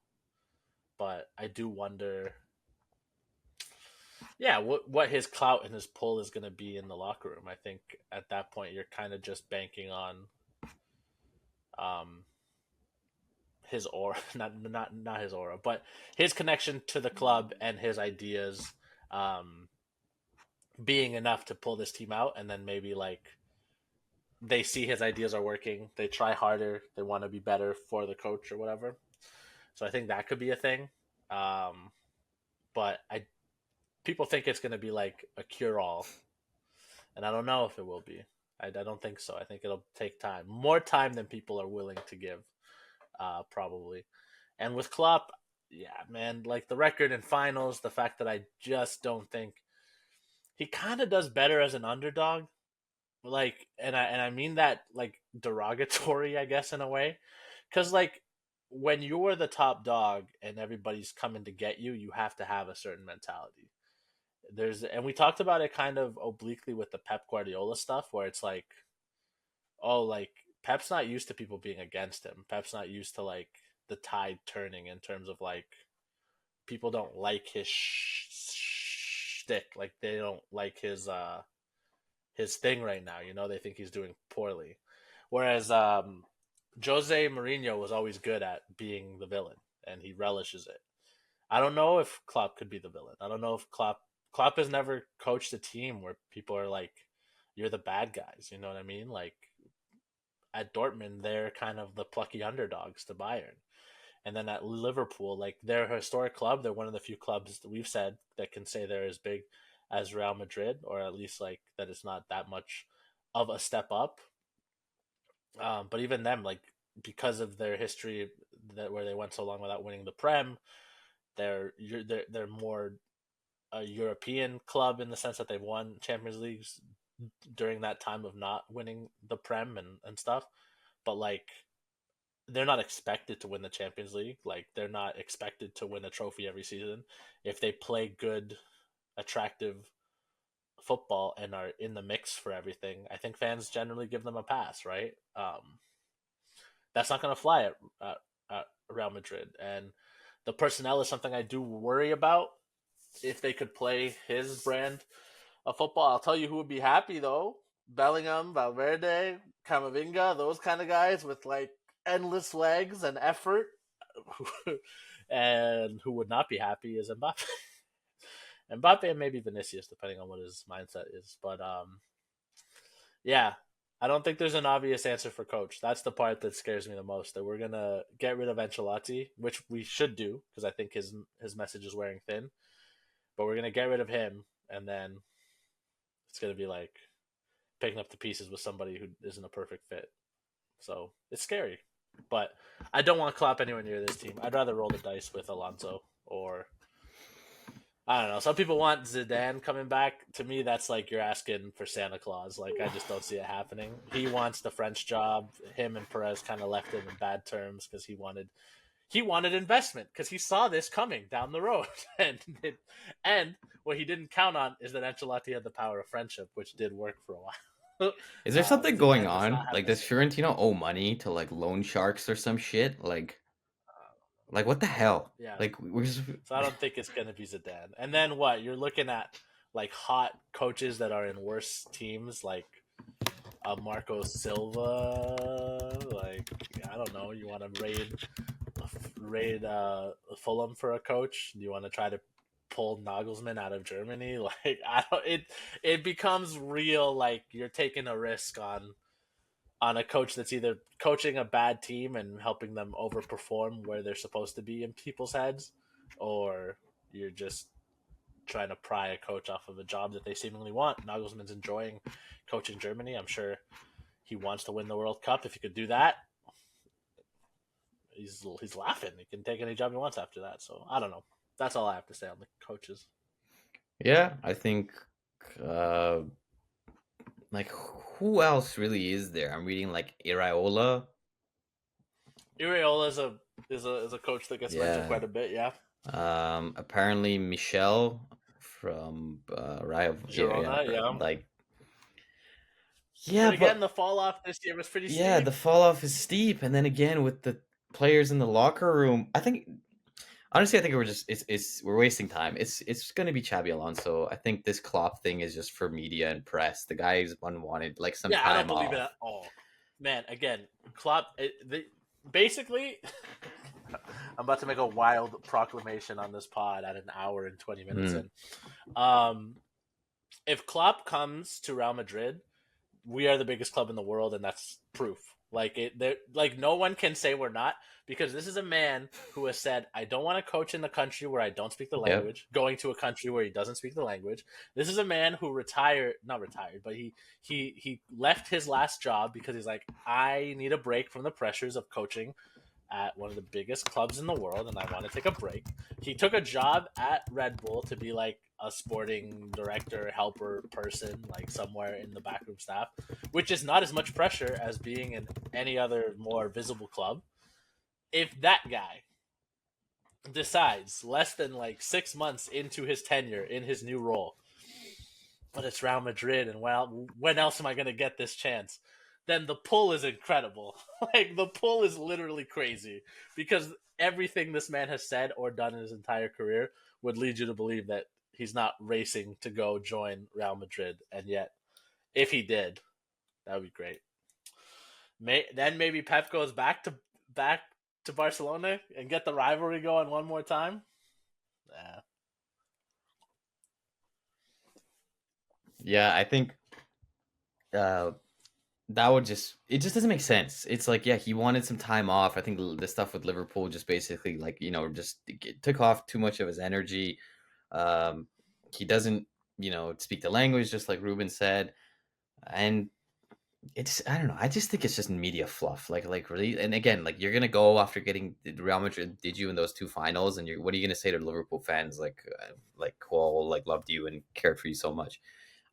But I do wonder, yeah, what his clout and his pull is going to be in the locker room. I think at that point you're kind of just banking on um his aura, not his aura, but his connection to the club and his ideas um being enough to pull this team out, and then maybe like they see his ideas are working, they try harder, they want to be better for the coach or whatever. So I think that could be a thing. Um, but I people think it's going to be like a cure all, and I don't know if it will be. I don't think so. I think it'll take time, more time than people are willing to give, probably. And with Klopp, yeah, man, like the record in finals, the fact that I just don't think he kind of does better as an underdog. Like, and I mean that like derogatory, I guess, in a way, because like when you're the top dog and everybody's coming to get you, you have to have a certain mentality. And we talked about it kind of obliquely with the Pep Guardiola stuff, where it's like, oh, like Pep's not used to people being against him. Pep's not used to like the tide turning in terms of like people don't like his shtick, like they don't like his thing right now. You know, they think he's doing poorly. Whereas Jose Mourinho was always good at being the villain, and he relishes it. I don't know if Klopp could be the villain. I don't know if Klopp has never coached a team where people are like, "You're the bad guys." You know what I mean? Like at Dortmund, they're kind of the plucky underdogs to Bayern. And then at Liverpool, like they're a historic club. They're one of the few clubs that we've said that can say they're as big as Real Madrid, or at least like that it's not that much of a step up. But even them, like because of their history that where they went so long without winning the Prem, they're more a European club in the sense that they've won Champions Leagues during that time of not winning the Prem and stuff. But like they're not expected to win the Champions League. Like they're not expected to win a trophy every season. If they play good, attractive football and are in the mix for everything, I think fans generally give them a pass, right? That's not going to fly at Real Madrid, and The personnel is something I do worry about. If they could play his brand of football, I'll tell you who would be happy though: Bellingham, Valverde, Camavinga, those kind of guys with like endless legs and effort. And who would not be happy is Mbappe. Mbappe and maybe Vinicius, depending on what his mindset is. But yeah, I don't think there's an obvious answer for coach. That's the part that scares me the most. That we're gonna get rid of Ancelotti, which we should do because I think his message is wearing thin. But we're gonna get rid of him, and then it's gonna be like picking up the pieces with somebody who isn't a perfect fit. So it's scary. But I don't want Klopp anywhere near this team. I'd rather roll the dice with Alonso or I don't know. Some people want Zidane coming back. To me, that's like you're asking for Santa Claus. Like I just don't see it happening. He wants the French job. Him and Perez kind of left him in bad terms because he wanted investment because he saw this coming down the road, and what he didn't count on is that Ancelotti had the power of friendship, which did work for a while. Is there something going Zidane does on? not have Like, this. does Fiorentino owe money to like loan sharks or some shit? Like what the hell? Yeah, Like we're just so I don't think it's gonna be Zidane. And then what? You're looking at like hot coaches that are in worse teams, like Marco Silva. Like I don't know. You want to raid Fulham for a coach? Do you want to try to pull Nagelsmann out of Germany? Like I don't. It becomes real. Like you're taking a risk on a coach that's either coaching a bad team and helping them overperform where they're supposed to be in people's heads, or you're just trying to pry a coach off of a job that they seemingly want. Nagelsmann's enjoying coaching Germany. I'm sure he wants to win the World Cup. If he could do that, he's laughing. He can take any job he wants after that. So I don't know. That's all I have to say on the coaches. yeah. I think uh like who else really is there? I'm reading like Iraola. Iraola is a coach that gets mentioned Yeah. quite a bit. Yeah, Apparently Michel from Rayo. Yeah, yeah. Girona. Yeah, Like yeah, but again, but the fall off this year was pretty yeah, steep. the fall off is steep, and then again with the players in the locker room, I think honestly, I think we're just it's we're wasting time. It's going to be Xabi Alonso. I think this Klopp thing is just for media and press. The guy is unwanted, like some Yeah, I don't time believe it off. at all. Man, again, Klopp. Basically, I'm about to make a wild proclamation on this pod at an hour and 20 minutes Mm, in. Um, if Klopp comes to Real Madrid, we are the biggest club in the world, and that's proof. Like no one can say we're not because this is a man who has said, "I don't want to coach in a country where I don't speak the yep. language." Going to a country where he doesn't speak the language. This is a man who not retired, but he left his last job because he's like, "I need a break from the pressures of coaching at one of the biggest clubs in the world and I want to take a break." He took a job at Red Bull to be like a sporting director, helper person, like somewhere in the backroom staff, which is not as much pressure as being in any other more visible club. If that guy decides less than like 6 months into his tenure in his new role, but it's Real Madrid, and well, when else am I going to get this chance? Then the pull is incredible. Like the pull is literally crazy because everything this man has said or done in his entire career would lead you to believe that he's not racing to go join Real Madrid, and yet if he did, that would be great. Then maybe Pep goes back to Barcelona and get the rivalry going one more time. Yeah, Yeah, I think uh that would just it just doesn't make sense. It's like yeah, he wanted some time off. I think the stuff with Liverpool just basically like just took off too much of his energy. Um, he doesn't speak the language, just like Ruben said, and it's I don't know. I just think it's just media fluff. Like really, and again, like you're gonna go after getting Real Madrid did you in those two finals, and what are you gonna say to Liverpool fans like Cole like loved you and cared for you so much?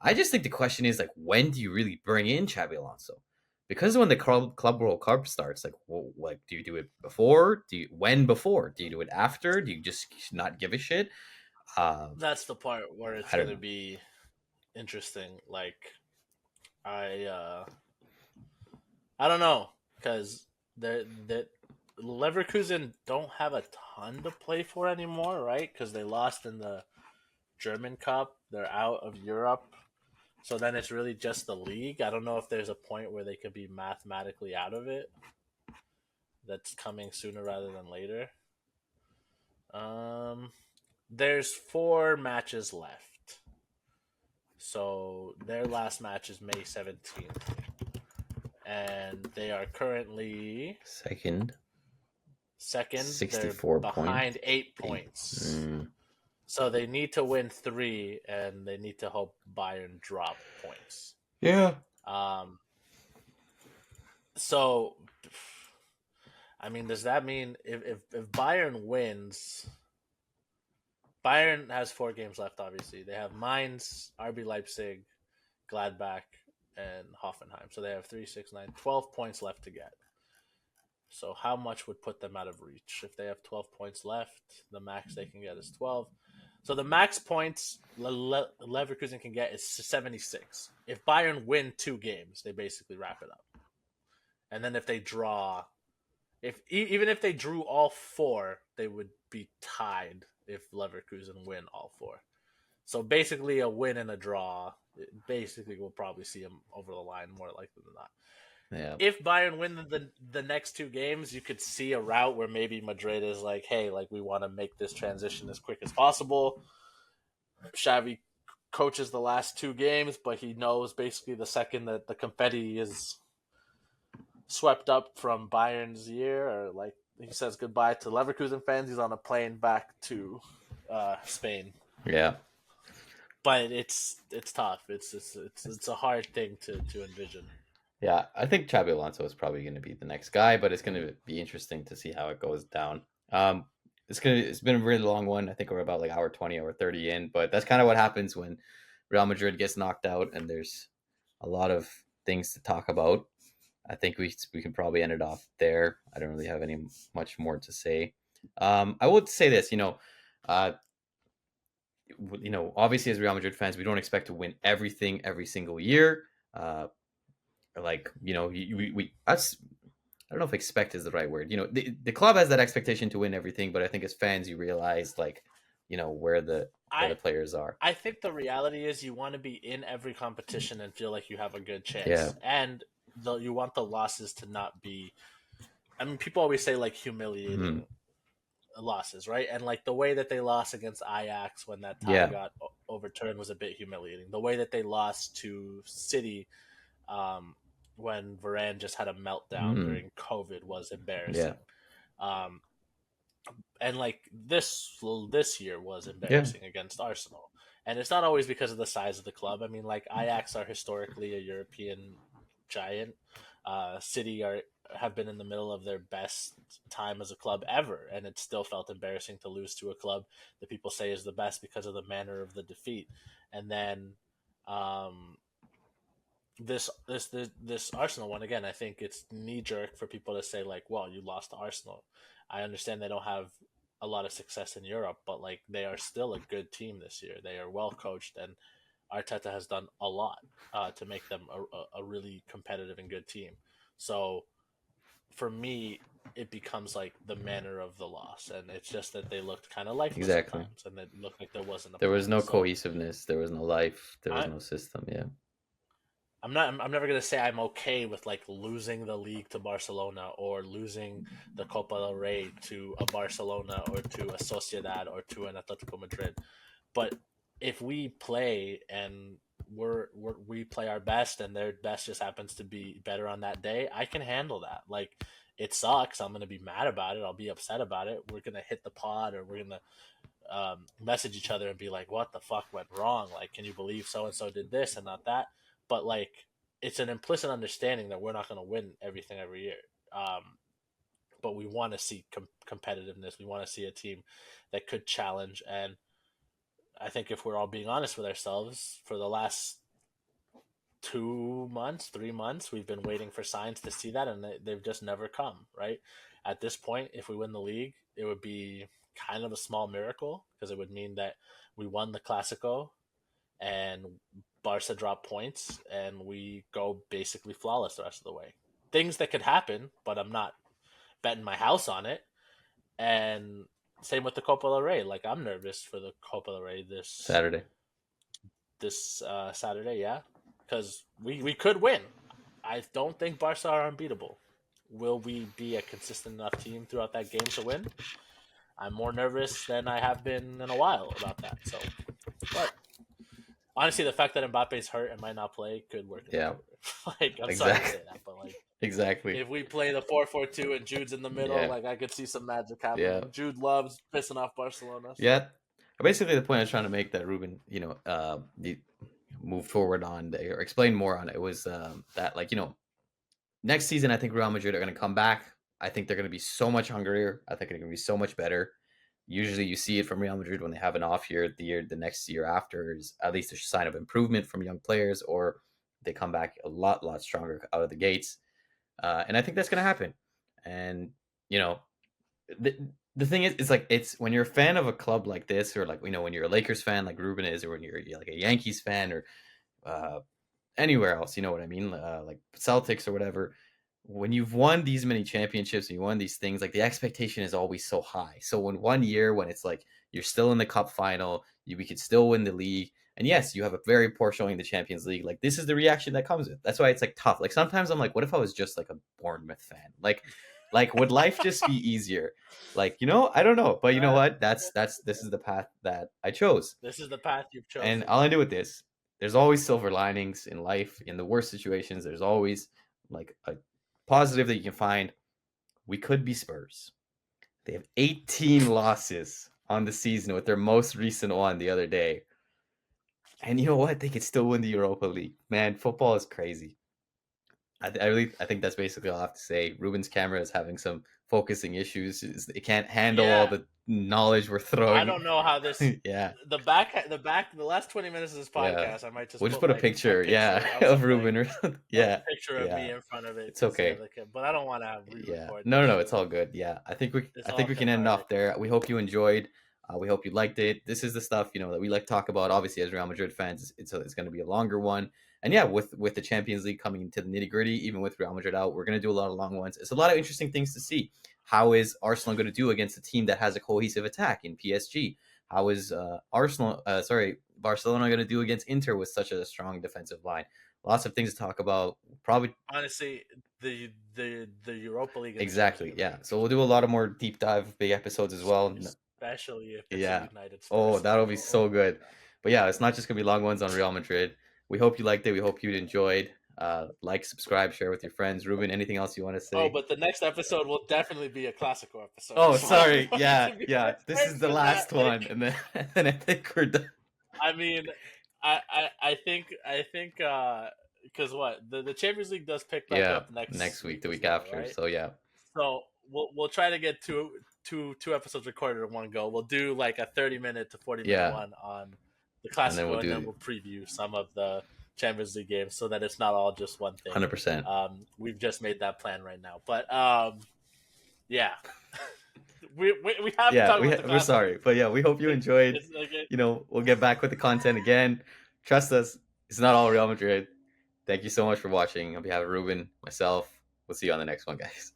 I just think the question is like when do you really bring in Xabi Alonso? Because when the Club World Cup starts, like like do you do it before? Before? Do you do it after? Do you just not give a shit? Um, that's the part where it's I don't gonna know. be interesting. Like I uh I don't know because that Leverkusen don't have a ton to play for anymore, right? Because they lost in the German Cup. They're out of Europe. So then it's really just the league. I don't know if there's a point where they could be mathematically out of it. That's coming sooner rather than later. Um, there's 4 matches left. So their last match is May 17th. And they are currently Second, second. They're 64 behind points. 8 points. So they need to win 3, and they need to hope Bayern drop points. Yeah. So, I mean, does that mean if Bayern wins, Bayern has 4 games left, obviously. They have Mainz, RB Leipzig, Gladbach, and Hoffenheim. So they have 3, 6, 9, 12 points left to get. So how much would put them out of reach? If they have 12 points left, the max they can get is 12. So the max points Leverkusen can get is 76. If Bayern win 2 games, they basically wrap it up. And then if they draw, even if they drew all 4, they would be tied if Leverkusen win all 4. So basically, a win and a draw basically will probably see them over the line more likely than not. Yeah. If Bayern win the next 2 games, you could see a route where maybe Madrid is like, hey, like we want to make this transition as quick as possible. Xavi coaches the last 2 games, but he knows basically the second that the confetti is swept up from Bayern's year, or like he says goodbye to Leverkusen fans, he's on a plane back to Spain. Yeah. But it's tough. It's a hard thing to envision. Yeah, I think Xabi Alonso is probably going to be the next guy, but it's going to be interesting to see how it goes down. It's been a really long one. I think we're about like hour 20, hour 30 in, but that's kind of what happens when Real Madrid gets knocked out, and there's a lot of things to talk about. I think we can probably end it off there. I don't really have any much more to say. I would say this, obviously as Real Madrid fans, we don't expect to win everything every single year. That's, I don't know if expect is the right word. The club has that expectation to win everything, but I think as fans, you realize where the players are. I think the reality is you want to be in every competition and feel like you have a good chance. Yeah. And you want the losses to not be. I mean, people always say like humiliating losses, right? And like the way that they lost against Ajax when that tie got overturned was a bit humiliating. The way that they lost to City when Varane just had a meltdown during COVID was embarrassing. Yeah. And like this year was embarrassing against Arsenal. And it's not always because of the size of the club. I mean, like Ajax are historically a European giant. City have been in the middle of their best time as a club ever, and it still felt embarrassing to lose to a club that people say is the best because of the manner of the defeat. And then this Arsenal one again, I think it's knee jerk for people to say like, well, you lost to Arsenal. I understand they don't have a lot of success in Europe, but like they are still a good team this year. They are well coached, and Arteta has done a lot to make them a really competitive and good team. So for me, it becomes like the manner of the loss, and it's just that they looked kind of lifeless at times, and it looked like there wasn't. There was no cohesiveness. There was no life. There was no system. Yeah. I'm never gonna say I'm okay with like losing the league to Barcelona or losing the Copa del Rey to a Barcelona or to a Sociedad or to an Atletico Madrid, but if we play and we play our best and their best just happens to be better on that day, I can handle that. Like it sucks. I'm gonna be mad about it. I'll be upset about it. We're gonna hit the pod or we're gonna message each other and be like, "What the fuck went wrong? Like, can you believe so and so did this and not that?" But like, it's an implicit understanding that we're not going to win everything every year. But we want to see competitiveness. We want to see a team that could challenge. And I think if we're all being honest with ourselves, for the last 2 months, 3 months, we've been waiting for signs to see that, and they've just never come. Right at this point, if we win the league, it would be kind of a small miracle because it would mean that we won the Clasico and Barca drop points and we go basically flawless the rest of the way. Things that could happen, but I'm not betting my house on it. And same with the Copa del Rey. Like I'm nervous for the Copa del Rey Saturday. this Saturday, yeah, because we could win. I don't think Barca are unbeatable. Will we be a consistent enough team throughout that game to win? I'm more nervous than I have been in a while about that. So, but honestly, the fact that Mbappe's hurt and might not play could work in our Yeah, favor. Like, I'm sorry to exactly. say that, but like, Exactly. if we play the 4-4-2 and Jude's in the middle, Yeah. like I could see some magic Yeah. happening. Jude loves pissing off Barcelona, so Yeah. Basically, the point I was trying to make that Ruben, move forward on or explain more on it was that, like, next season, I think Real Madrid are going to come back. I think they're going to be so much hungrier. I think they're going to be so much better. Usually, you see it from Real Madrid when they have an off year. The next year after is at least a sign of improvement from young players, or they come back a lot stronger out of the gates. And I think that's going to happen. And you know, the, the thing is, it's like it's when you're a fan of a club like this, or like when you're a Lakers fan, like Ruben is, or when you're like a Yankees fan, or uh, anywhere else, you know what I mean, like Celtics or whatever. When you've won these many championships and you won these things, like the expectation is always so high. So when one year when it's like you're still in the cup final, we could still win the league, and yes, you have a very poor showing in the Champions League. Like this is the reaction that comes with. That's why it's like tough. Like sometimes I'm like, what if I was just like a Bournemouth fan? Like would life just be easier? Like I don't know, but you know what? That's this is the path that I chose. this is the path you've And chosen. I'll end it with this. There's always silver linings in life. In the worst situations, there's always like a positive that you can find. We could be Spurs. They have 18 losses on the season with their most recent one the other day. And you know what? They could still win the Europa League. Man, football is crazy. I think that's basically all I have to say. Ruben's camera is having some focusing issues. It can't handle all Yeah, the knowledge we're I throwing. don't know how this Yeah. the last 20 minutes of this Yeah. podcast. I might just We'll just put put a like a picture, picture yeah, of of something, Ruben or something. a Yeah. picture of Yeah. me in front of it It's to say okay. like, but I don't want to Yeah. re-record No, no, this no, it's shit. all good. Yeah. It's I all think we can end off cathartic. there. We hope you enjoyed. We hope you liked it. This is the stuff, that we like to talk about. Obviously, as Real Madrid fans, it's going to be a longer one. And yeah, with the Champions League coming into the nitty-gritty, even with Real Madrid out, we're going to do a lot of long ones. It's a lot of interesting things to see. How is Arsenal going to do against a team that has a cohesive attack in PSG? How is Barcelona going to do against Inter with such a strong defensive line? Lots of things to talk about. Probably Honestly, the Europa League is actually exactly, going to yeah. be So we'll do a lot of more deep dive, big episodes as well. especially if it's a Yeah. United Oh, Spurs that'll be final. Oh so my good. god. But yeah, it's not just gonna be long ones on Real Madrid. We hope you liked it. We hope you enjoyed. Like, subscribe, share with your friends. Ruben, anything else you want to Oh, say? but the next episode will definitely be a classical episode. Oh, Just want sorry. everybody Yeah, to be yeah. This prepared is the for that. last Like, one, and then and then I think we're done. I mean, I think because what the Champions League does pick back Yeah, up next next week, week the as week well, after. right? So yeah, So we'll try to get two episodes recorded in one go. We'll do like a 30-minute to 40-minute yeah, one on the and then we'll classical, and then do we'll preview some of the Champions League games so that it's not all just one thing. 100%. We've just made that plan right now, but yeah, we have to Yeah, talk about the we're classical. sorry, but yeah, we hope you enjoyed. It's like We'll get back with the content again. Trust us, it's not all Real Madrid. Thank you so much for watching. On behalf of Ruben, myself, we'll see you on the next one, guys.